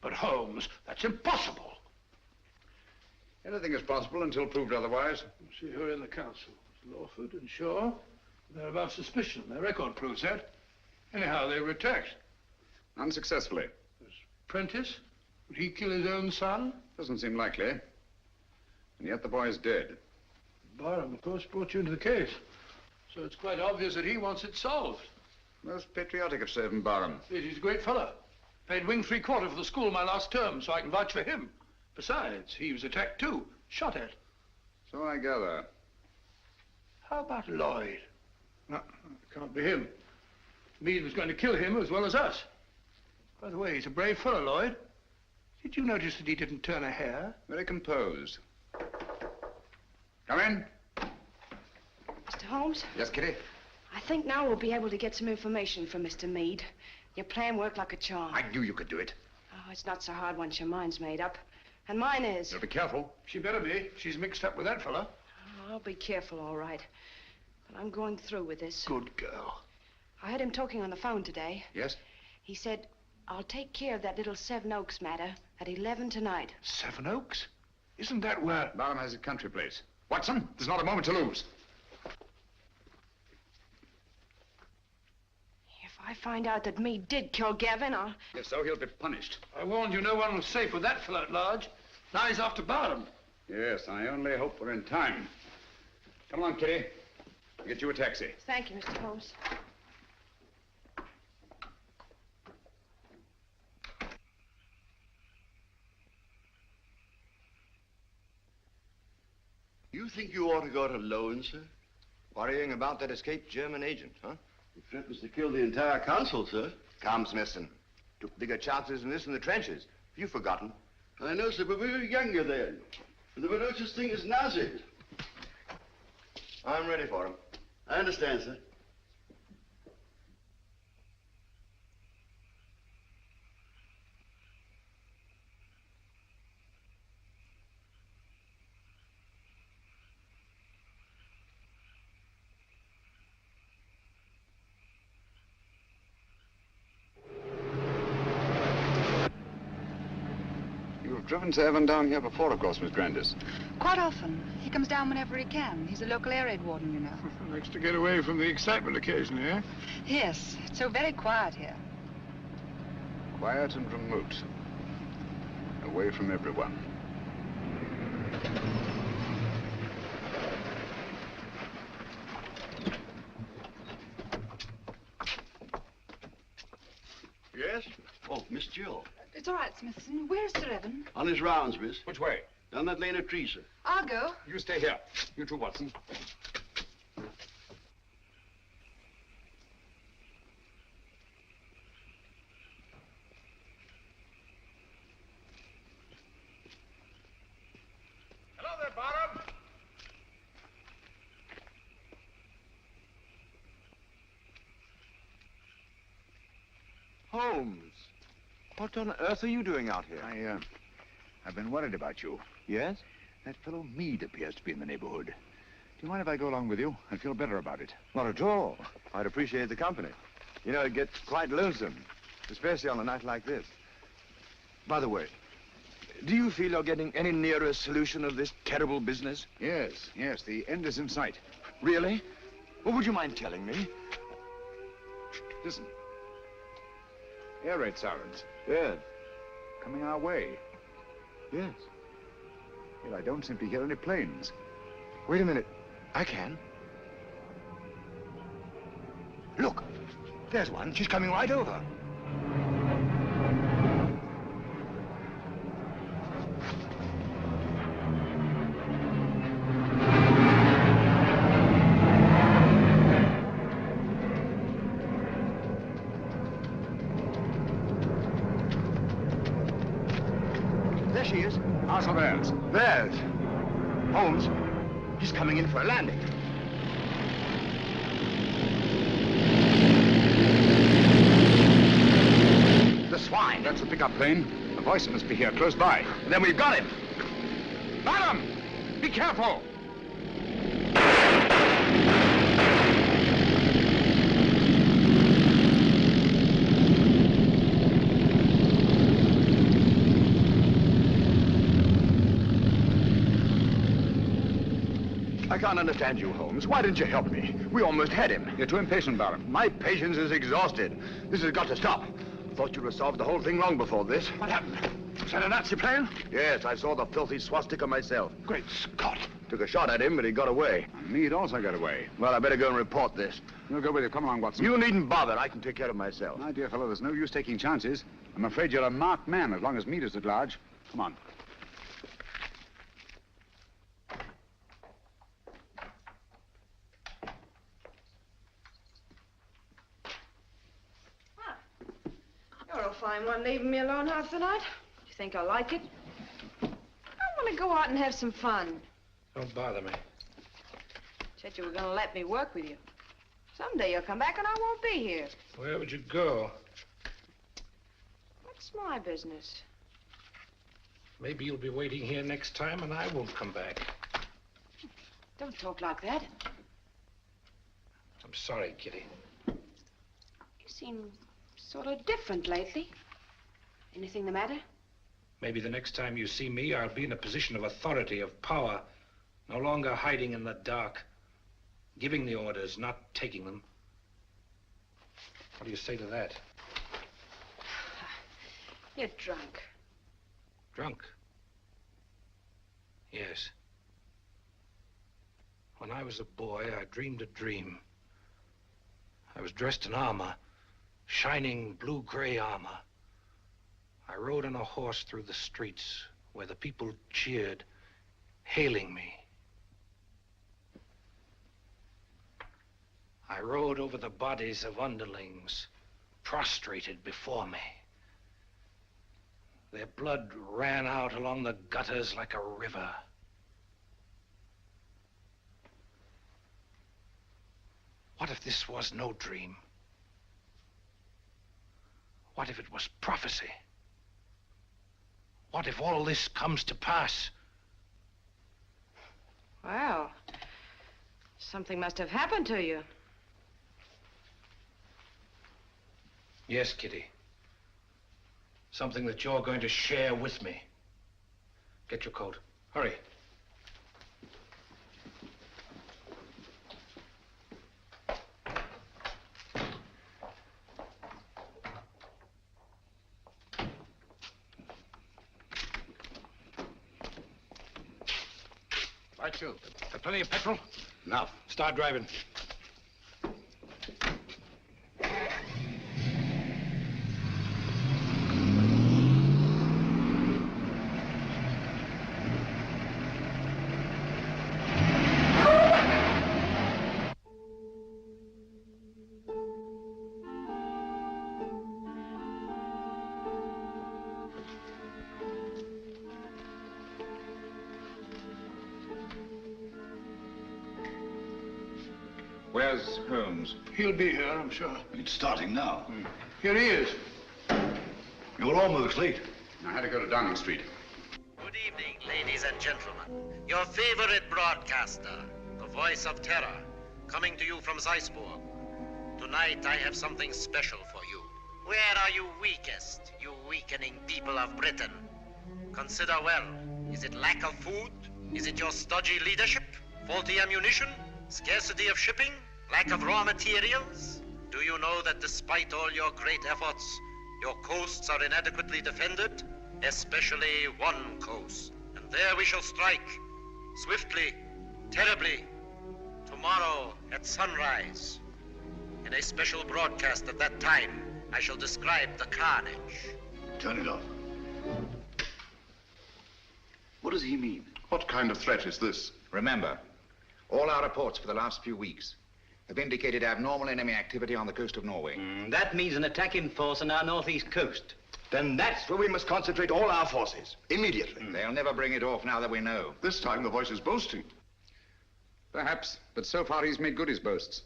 Speaker 7: But Holmes, that's impossible.
Speaker 6: Anything is possible until proved otherwise.
Speaker 7: See who are in the council. It's Lawford and Shaw. They're above suspicion. Their record proves that. Anyhow, they were attacked.
Speaker 6: Unsuccessfully.
Speaker 7: There's Prentice. Would he kill his own son?
Speaker 6: Doesn't seem likely. And yet the boy is dead.
Speaker 7: Barham, of course, brought you into the case. So it's quite obvious that he wants it solved.
Speaker 6: Most patriotic of Sir Barham.
Speaker 7: Yes, he's a great fellow. Paid wing 3/4 for the school my last term, so I can vouch for him. Besides, he was attacked too, shot at.
Speaker 6: So I gather.
Speaker 7: How about Lloyd? No, it can't be him. Meade was going to kill him as well as us. By the way, he's a brave fellow, Lloyd. Did you notice that he didn't turn a hair?
Speaker 6: Very composed. Come in.
Speaker 8: Mr. Holmes?
Speaker 6: Yes, Kitty?
Speaker 8: I think now we'll be able to get some information from Mr. Meade. Your plan worked like a charm.
Speaker 6: I knew you could do it.
Speaker 8: Oh, it's not so hard once your mind's made up. And mine is.
Speaker 6: You'll be careful.
Speaker 7: She better be. She's mixed up with that fella.
Speaker 8: Oh, I'll be careful, all right. But I'm going through with this.
Speaker 7: Good girl.
Speaker 8: I heard him talking on the phone today.
Speaker 6: Yes?
Speaker 8: He said, I'll take care of that little Seven Oaks matter at 11 tonight.
Speaker 7: Seven Oaks? Isn't that where...
Speaker 6: Barham has a country place. Watson, there's not a moment to lose.
Speaker 8: If I find out that Meade did kill Gavin, I'll...
Speaker 6: If so, he'll be punished.
Speaker 7: I warned you no one was safe with that fellow at large. Now he's after Barham.
Speaker 6: Yes, I only hope we're in time. Come along, Kitty. I'll get you a taxi.
Speaker 8: Thank you, Mr. Holmes.
Speaker 3: You think you ought to go it alone, sir? Worrying about that escaped German agent, huh?
Speaker 18: He threatens to kill the entire council, sir.
Speaker 3: Calm, Smithson. Took bigger chances than this in the trenches. You've forgotten.
Speaker 18: I know, sir, but we were younger then. And there were no such thing as Nazis.
Speaker 3: I'm ready for him.
Speaker 18: I understand, sir.
Speaker 6: Driven Sir Evan down here before, of course, Miss Grandis.
Speaker 19: Quite often. He comes down whenever he can. He's a local air raid warden, you know.
Speaker 7: Likes to get away from the excitement occasionally, eh?
Speaker 19: Yes. It's so very quiet here.
Speaker 6: Quiet and remote. away from everyone.
Speaker 18: Yes? Oh, Miss Jill.
Speaker 19: It's all right, Smithson. Where's Sir Evan?
Speaker 18: On his rounds, miss.
Speaker 6: Which way?
Speaker 18: Down that lane of trees, sir.
Speaker 19: I'll go.
Speaker 6: You stay here. You too, Watson.
Speaker 12: Hello there, Barham.
Speaker 3: Holmes, what on earth are you doing out here?
Speaker 5: I've been worried about you.
Speaker 3: Yes?
Speaker 5: That fellow Meade appears to be in the neighborhood. Do you mind if I go along with you? I'd feel better about it.
Speaker 3: Not at all. I'd appreciate the company. You know, it gets quite lonesome, especially on a night like this. By the way, do you feel you're getting any nearer a solution of this terrible business?
Speaker 5: Yes, the end is in sight.
Speaker 3: Really? Well, would you mind telling me?
Speaker 5: Listen. Air raid sirens.
Speaker 3: Yes.
Speaker 5: Coming our way.
Speaker 3: Yes.
Speaker 5: Yet I don't seem to hear any planes.
Speaker 3: Wait a minute. I can. Look. There's one. She's coming right over. There she is.
Speaker 6: How's theirs?
Speaker 3: Theirs. Holmes, he's coming in for a landing. The swine.
Speaker 6: That's the pickup plane. The voice must be here, close by.
Speaker 3: And then we've got him.
Speaker 6: Madam! Be careful!
Speaker 3: I can't understand you, Holmes. Why didn't you help me? We almost had him.
Speaker 6: You're too impatient, Barham.
Speaker 3: My patience is exhausted. This has got to stop. Thought you'd have solved the whole thing long before this.
Speaker 16: What happened? Was that a Nazi plane?
Speaker 3: Yes, I saw the filthy swastika myself.
Speaker 16: Great Scott.
Speaker 3: Took a shot at him, but he got away.
Speaker 6: Meade also got away.
Speaker 3: Well, I better go and report this.
Speaker 6: You'll go with you. Come along, Watson.
Speaker 3: You needn't bother. I can take care of myself.
Speaker 6: My dear fellow, there's no use taking chances. I'm afraid you're a marked man as long as Meade is at large. Come on.
Speaker 8: You're a fine one, leaving me alone half the night. You think I like it? I want to go out and have some fun.
Speaker 17: Don't bother me.
Speaker 8: Said you were going to let me work with you. Someday you'll come back and I won't be here.
Speaker 17: Where would you go?
Speaker 8: What's my business?
Speaker 17: Maybe you'll be waiting here next time and I won't come back.
Speaker 8: Don't talk like that.
Speaker 17: I'm sorry, Kitty.
Speaker 8: You seem sort of different lately. Anything the matter?
Speaker 17: Maybe the next time you see me, I'll be in a position of authority, of power. No longer hiding in the dark. Giving the orders, not taking them. What do you say to that?
Speaker 8: You're drunk.
Speaker 17: Drunk? Yes. When I was a boy, I dreamed a dream. I was dressed in armor, shining blue-gray armor. I rode on a horse through the streets where the people cheered, hailing me. I rode over the bodies of underlings, prostrated before me. Their blood ran out along the gutters like a river. What if this was no dream? What if it was prophecy? What if all this comes to pass?
Speaker 8: Well, something must have happened to you.
Speaker 17: Yes, Kitty. Something that you're going to share with me. Get your coat. Hurry.
Speaker 10: Right, you. Got plenty of petrol?
Speaker 17: Enough. Start driving.
Speaker 5: Where's Holmes?
Speaker 7: He'll be here, I'm sure.
Speaker 4: It's starting now.
Speaker 7: Here he is.
Speaker 4: You're almost late.
Speaker 10: I had to go to Downing Street.
Speaker 1: Good evening, ladies and gentlemen. Your favorite broadcaster, the voice of terror, coming to you from Zeisburg. Tonight I have something special for you. Where are you weakest, you weakening people of Britain? Consider well. Is it lack of food? Is it your stodgy leadership? Faulty ammunition? Scarcity of shipping? Lack of raw materials? Do you know that despite all your great efforts, your coasts are inadequately defended? Especially one coast. And there we shall strike. Swiftly, terribly. Tomorrow at sunrise. In a special broadcast at that time, I shall describe the carnage.
Speaker 4: Turn it off. What does he mean?
Speaker 12: What kind of threat is this?
Speaker 5: Remember, all our reports for the last few weeks have indicated abnormal enemy activity on the coast of Norway.
Speaker 2: That means an attack in force on our northeast coast.
Speaker 3: Then that's where we must concentrate all our forces, immediately.
Speaker 5: They'll never bring it off now that we know.
Speaker 12: This time the voice is boasting.
Speaker 6: Perhaps, but so far he's made good his boasts.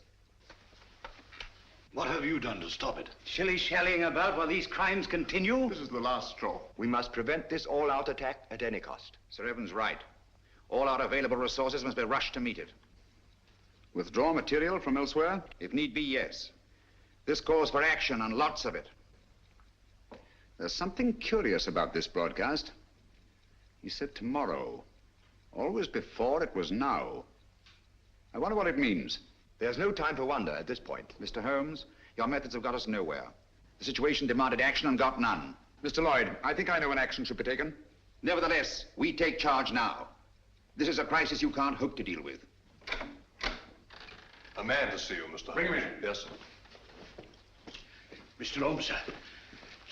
Speaker 4: What have you done to stop it?
Speaker 2: Shilly-shallying about while these crimes continue?
Speaker 12: This is the last straw.
Speaker 3: We must prevent this all-out attack at any cost.
Speaker 5: Sir Evan's right. All our available resources must be rushed to meet it.
Speaker 6: Withdraw material from elsewhere?
Speaker 5: If need be, yes. This calls for action, and lots of it.
Speaker 6: There's something curious about this broadcast. He said tomorrow. Always before it was now. I wonder what it means.
Speaker 3: There's no time for wonder at this point.
Speaker 5: Mr. Holmes, your methods have got us nowhere. The situation demanded action and got none.
Speaker 6: Mr. Lloyd, I think I know when action should be taken.
Speaker 5: Nevertheless, we take charge now. This is a crisis you can't hope to deal with.
Speaker 12: A man to see you, Mr. Holmes.
Speaker 6: Bring him in.
Speaker 12: Yes, sir.
Speaker 15: Mr. Holmes, sir.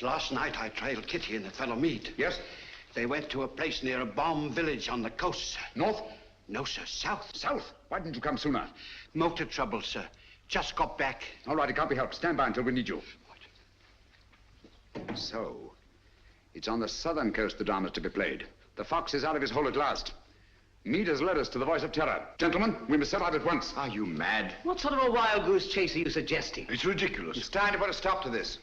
Speaker 15: Last night I trailed Kitty and the fellow Mead.
Speaker 6: Yes?
Speaker 15: They went to a place near a bomb village on the coast, sir.
Speaker 6: North?
Speaker 15: No, sir, south.
Speaker 6: South? Why didn't you come sooner?
Speaker 15: Motor trouble, sir. Just got back.
Speaker 6: All right, it can't be helped. Stand by until we need you. What? So, it's on the southern coast the drama's to be played. The fox is out of his hole at last. Mead has led us to the voice of terror. Gentlemen, we must set out at once.
Speaker 3: Are you mad?
Speaker 2: What sort of a wild goose chase are you suggesting?
Speaker 4: It's ridiculous.
Speaker 5: It's time to put a stop to this.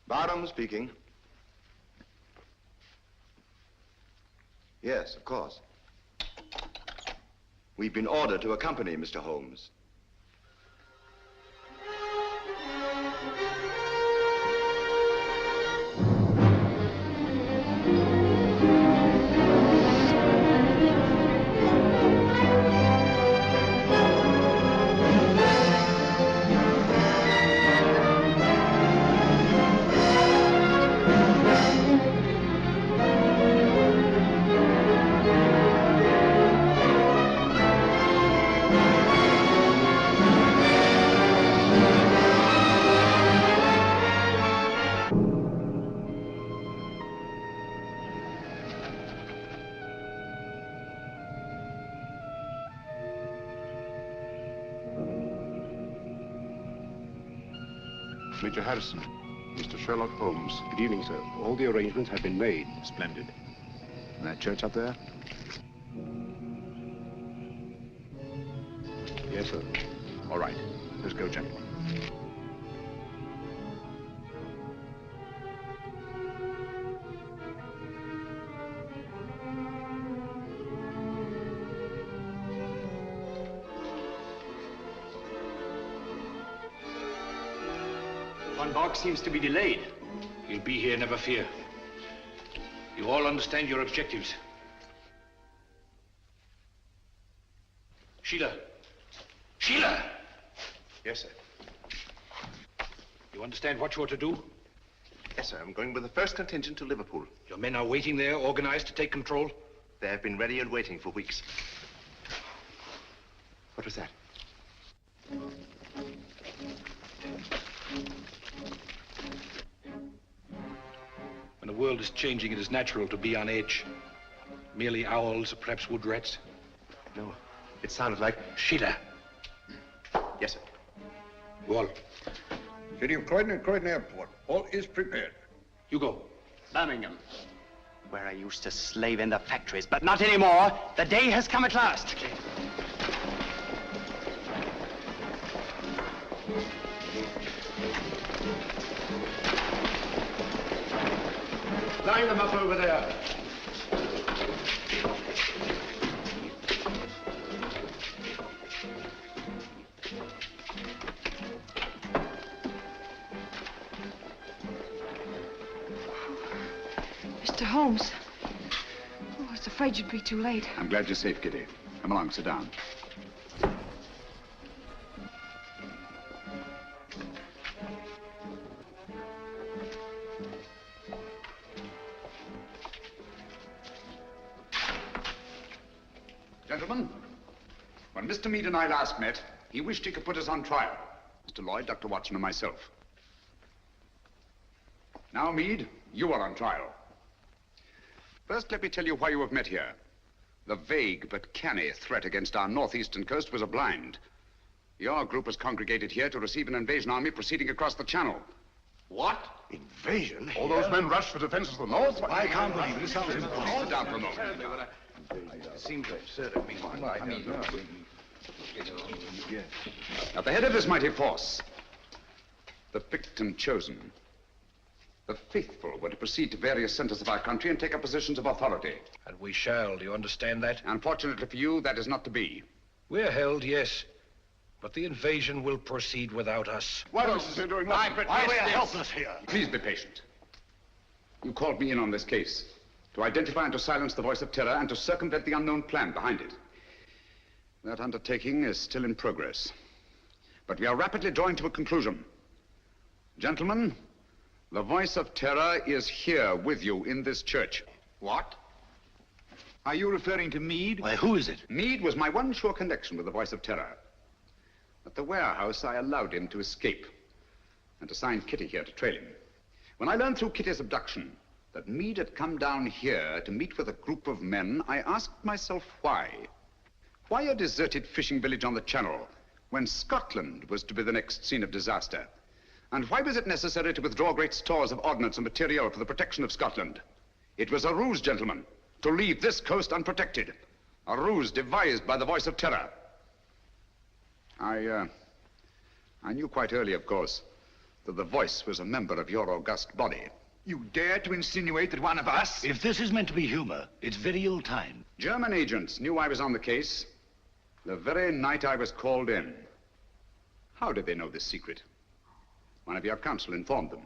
Speaker 3: Barnum speaking. Yes, of course. We've been ordered to accompany Mr. Holmes.
Speaker 12: Major Harrison, Mr. Sherlock Holmes. Good evening, sir. All the arrangements have been made.
Speaker 6: Splendid. And that church up there?
Speaker 12: Yes, sir.
Speaker 6: All right. Let's go, gentlemen.
Speaker 17: Von Bock seems to be delayed. He'll be here, never fear. You all understand your objectives. Sheila! Sheila!
Speaker 5: Yes, sir.
Speaker 17: You understand what you are to do?
Speaker 5: Yes, sir. I'm going with the first contingent to Liverpool.
Speaker 17: Your men are waiting there, organized to take control?
Speaker 5: They have been ready and waiting for weeks. What was that?
Speaker 17: When the world is changing, it is natural to be on edge. Merely owls, or perhaps wood rats.
Speaker 5: No, it sounded like...
Speaker 17: Sheila.
Speaker 5: Yes, sir.
Speaker 17: Go on.
Speaker 12: City of Croydon and Croydon Airport. All is prepared.
Speaker 17: You go.
Speaker 20: Birmingham, where I used to slave in the factories, but not anymore. The day has come at last.
Speaker 17: Line them up over there.
Speaker 8: Mr. Holmes. Oh, I was afraid you'd be too late.
Speaker 10: I'm glad you're safe, Kitty. Come along, sit down. Gentlemen, when Mr. Meade and I last met, he wished he could put us on trial. Mr. Lloyd, Dr. Watson, and myself. Now, Meade, you are on trial. First, let me tell you why you have met here. The vague but canny threat against our northeastern coast was a blind. Your group was congregated here to receive an invasion army proceeding across the channel.
Speaker 5: What? Invasion?
Speaker 12: All those men rushed for defense of the north?
Speaker 4: I can't believe it. It sounds impossible.
Speaker 10: Sit down for a moment.
Speaker 17: It seems absurd of me.
Speaker 10: At the head of this mighty force, the picked and chosen, the faithful were to proceed to various centers of our country and take up positions of authority.
Speaker 17: And we shall, do you understand that?
Speaker 10: Unfortunately for you, that is not to be.
Speaker 17: We're held, yes. But the invasion will proceed without us.
Speaker 12: What else is there doing? Why
Speaker 4: we are helpless here?
Speaker 10: Please be patient. You called me in on this case to identify and to silence the voice of terror and to circumvent the unknown plan behind it. That undertaking is still in progress. But we are rapidly drawing to a conclusion. Gentlemen, the voice of terror is here with you in this church.
Speaker 5: What? Are you referring to Meade?
Speaker 4: Why, who is it?
Speaker 10: Meade was my one sure connection with the voice of terror. At the warehouse, I allowed him to escape and assigned Kitty here to trail him. When I learned through Kitty's abduction that Meade had come down here to meet with a group of men, I asked myself why. Why a deserted fishing village on the Channel when Scotland was to be the next scene of disaster? And why was it necessary to withdraw great stores of ordnance and material for the protection of Scotland? It was a ruse, gentlemen, to leave this coast unprotected. A ruse devised by the voice of terror. I knew quite early, of course, that the voice was a member of your august body.
Speaker 5: You dare to insinuate that one of us...
Speaker 4: If this is meant to be humor, it's very ill-timed.
Speaker 10: German agents knew I was on the case the very night I was called in. How did they know this secret? One of your counsel informed them.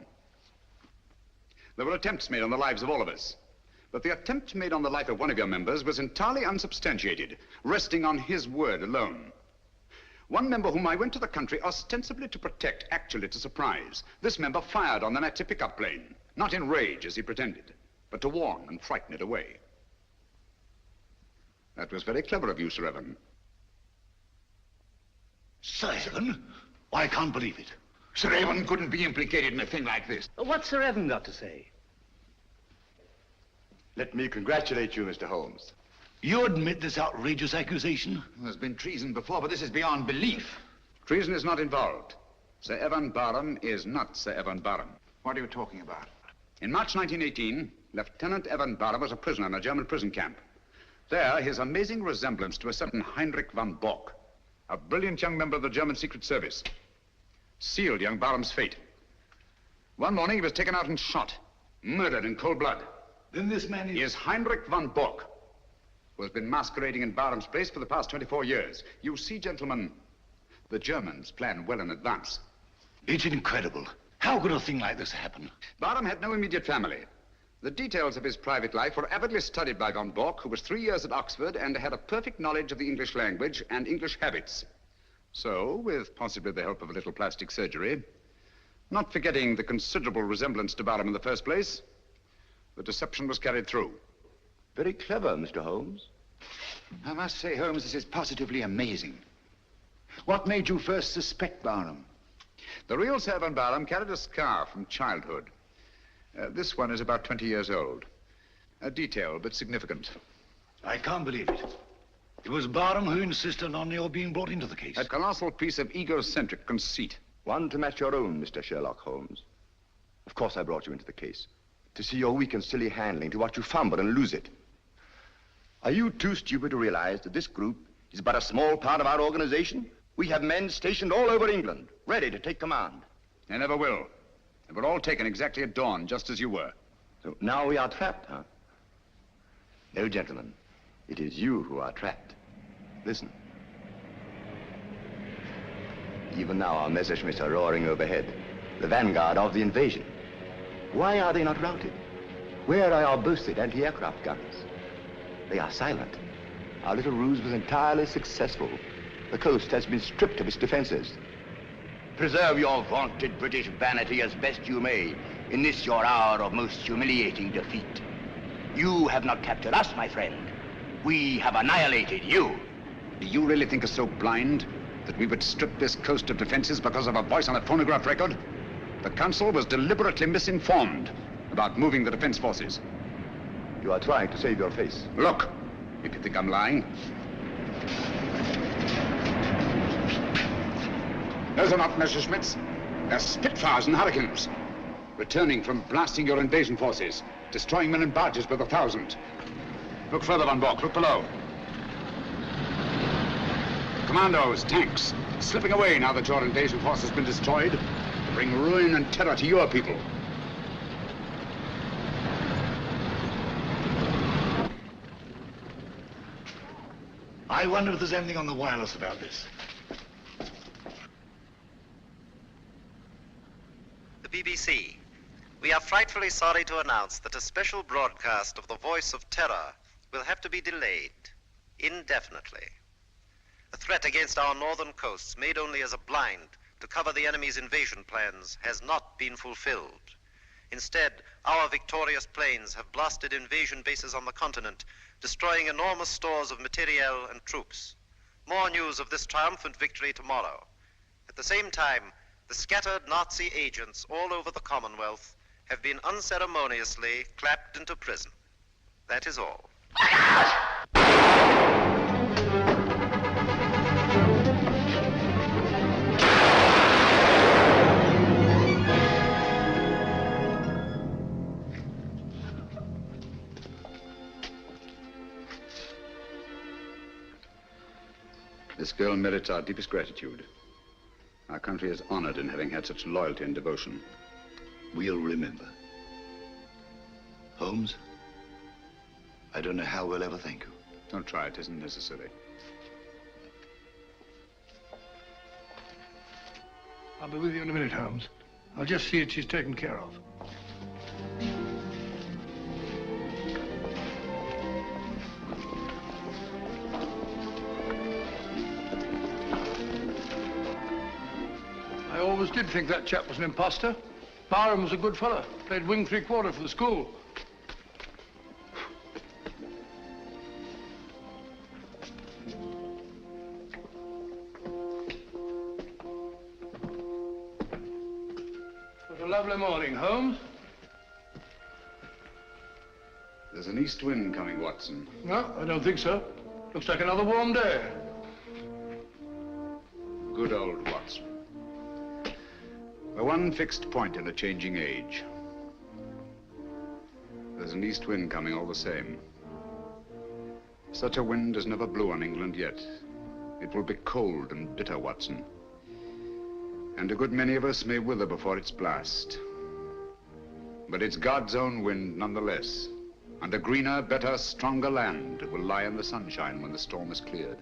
Speaker 10: There were attempts made on the lives of all of us. But the attempt made on the life of one of your members was entirely unsubstantiated, resting on his word alone. One member whom I went to the country ostensibly to protect, actually to surprise. This member fired on the Nazi pickup plane, not in rage as he pretended, but to warn and frighten it away. That was very clever of you, Sir Evan.
Speaker 4: Sir Evan? I can't believe it.
Speaker 5: Sir Evan couldn't be implicated in a thing like this.
Speaker 20: What's Sir Evan got to say?
Speaker 3: Let me congratulate you, Mr. Holmes.
Speaker 4: You admit this outrageous accusation?
Speaker 5: There's been treason before, but this is beyond belief.
Speaker 10: Treason is not involved. Sir Evan Barham is not Sir Evan Barham.
Speaker 5: What are you talking about?
Speaker 10: In March 1918, Lieutenant Evan Barham was a prisoner in a German prison camp. There, his amazing resemblance to a certain Heinrich von Bock, a brilliant young member of the German Secret Service, sealed young Barham's fate. One morning, he was taken out and shot, murdered in cold blood.
Speaker 4: Then this man
Speaker 10: is Heinrich von Bock, who has been masquerading in Barham's place for the past 24 years. You see, gentlemen, the Germans plan well in advance.
Speaker 4: It's incredible. How could a thing like this happen?
Speaker 10: Barham had no immediate family. The details of his private life were avidly studied by von Bock, who was 3 years at Oxford and had a perfect knowledge of the English language and English habits. So, with possibly the help of a little plastic surgery,
Speaker 6: Not forgetting the considerable resemblance to Barham in the first place, the deception was carried through.
Speaker 3: Very clever, Mr. Holmes.
Speaker 5: I must say, Holmes, this is positively amazing. What made you first suspect Barham?
Speaker 6: The real Sir Van Barham carried a scar from childhood. This one is about 20 years old. A detail, but significant.
Speaker 4: I can't believe it. It was Barham who insisted on your being brought into the case.
Speaker 6: A colossal piece of egocentric conceit.
Speaker 3: One to match your own, Mr. Sherlock Holmes. Of course I brought you into the case. To see your weak and silly handling, to watch you fumble and lose it. Are you too stupid to realize that this group is but a small part of our organization? We have men stationed all over England, ready to take command.
Speaker 6: They never will. They were all taken exactly at dawn, just as you were.
Speaker 3: So now we are trapped, huh? No, gentlemen. It is you who are trapped. Listen. Even now our Messerschmitts are roaring overhead, the vanguard of the invasion. Why are they not routed? Where are our boasted anti-aircraft guns? They are silent. Our little ruse was entirely successful. The coast has been stripped of its defenses. Preserve your vaunted British vanity as best you may in this your hour of most humiliating defeat. You have not captured us, my friend. We have annihilated you.
Speaker 6: Do you really think us so blind that we would strip this coast of defenses because of a voice on a phonograph record? The Council was deliberately misinformed about moving the defense forces.
Speaker 3: You are trying to save your face.
Speaker 6: Look, if you think I'm lying. Those are not Messerschmitts. They're Spitfires and Hurricanes. Returning from blasting your invasion forces, destroying men and barges by the thousand. Look further, Van Bork. Look below. Commandos, tanks, slipping away now that your invasion force has been destroyed to bring ruin and terror to your people.
Speaker 4: I wonder if there's anything on the wireless about this.
Speaker 1: The BBC. We are frightfully sorry to announce that a special broadcast of the Voice of Terror will have to be delayed indefinitely. A threat against our northern coasts, made only as a blind to cover the enemy's invasion plans, has not been fulfilled. Instead, our victorious planes have blasted invasion bases on the continent, destroying enormous stores of materiel and troops. More news of this triumphant victory tomorrow. At the same time, the scattered Nazi agents all over the Commonwealth have been unceremoniously clapped into prison. That is all.
Speaker 6: This girl merits our deepest gratitude. Our country is honored in having had such loyalty and devotion.
Speaker 4: We'll remember. Holmes, I don't know how we'll ever thank you.
Speaker 6: Don't try, it isn't necessary.
Speaker 7: I'll be with you in a minute, Holmes. I'll just see that she's taken care of. I always did think that chap was an imposter. Barham was a good fellow. Played wing three-quarter for the school. What a lovely morning, Holmes.
Speaker 6: There's an east wind coming, Watson.
Speaker 7: No, I don't think so. Looks like another warm day.
Speaker 6: Good old Watson. The one fixed point in a changing age. There's an east wind coming all the same. Such a wind has never blew on England yet. It will be cold and bitter, Watson. And a good many of us may wither before its blast. But it's God's own wind nonetheless. And a greener, better, stronger land will lie in the sunshine when the storm is cleared.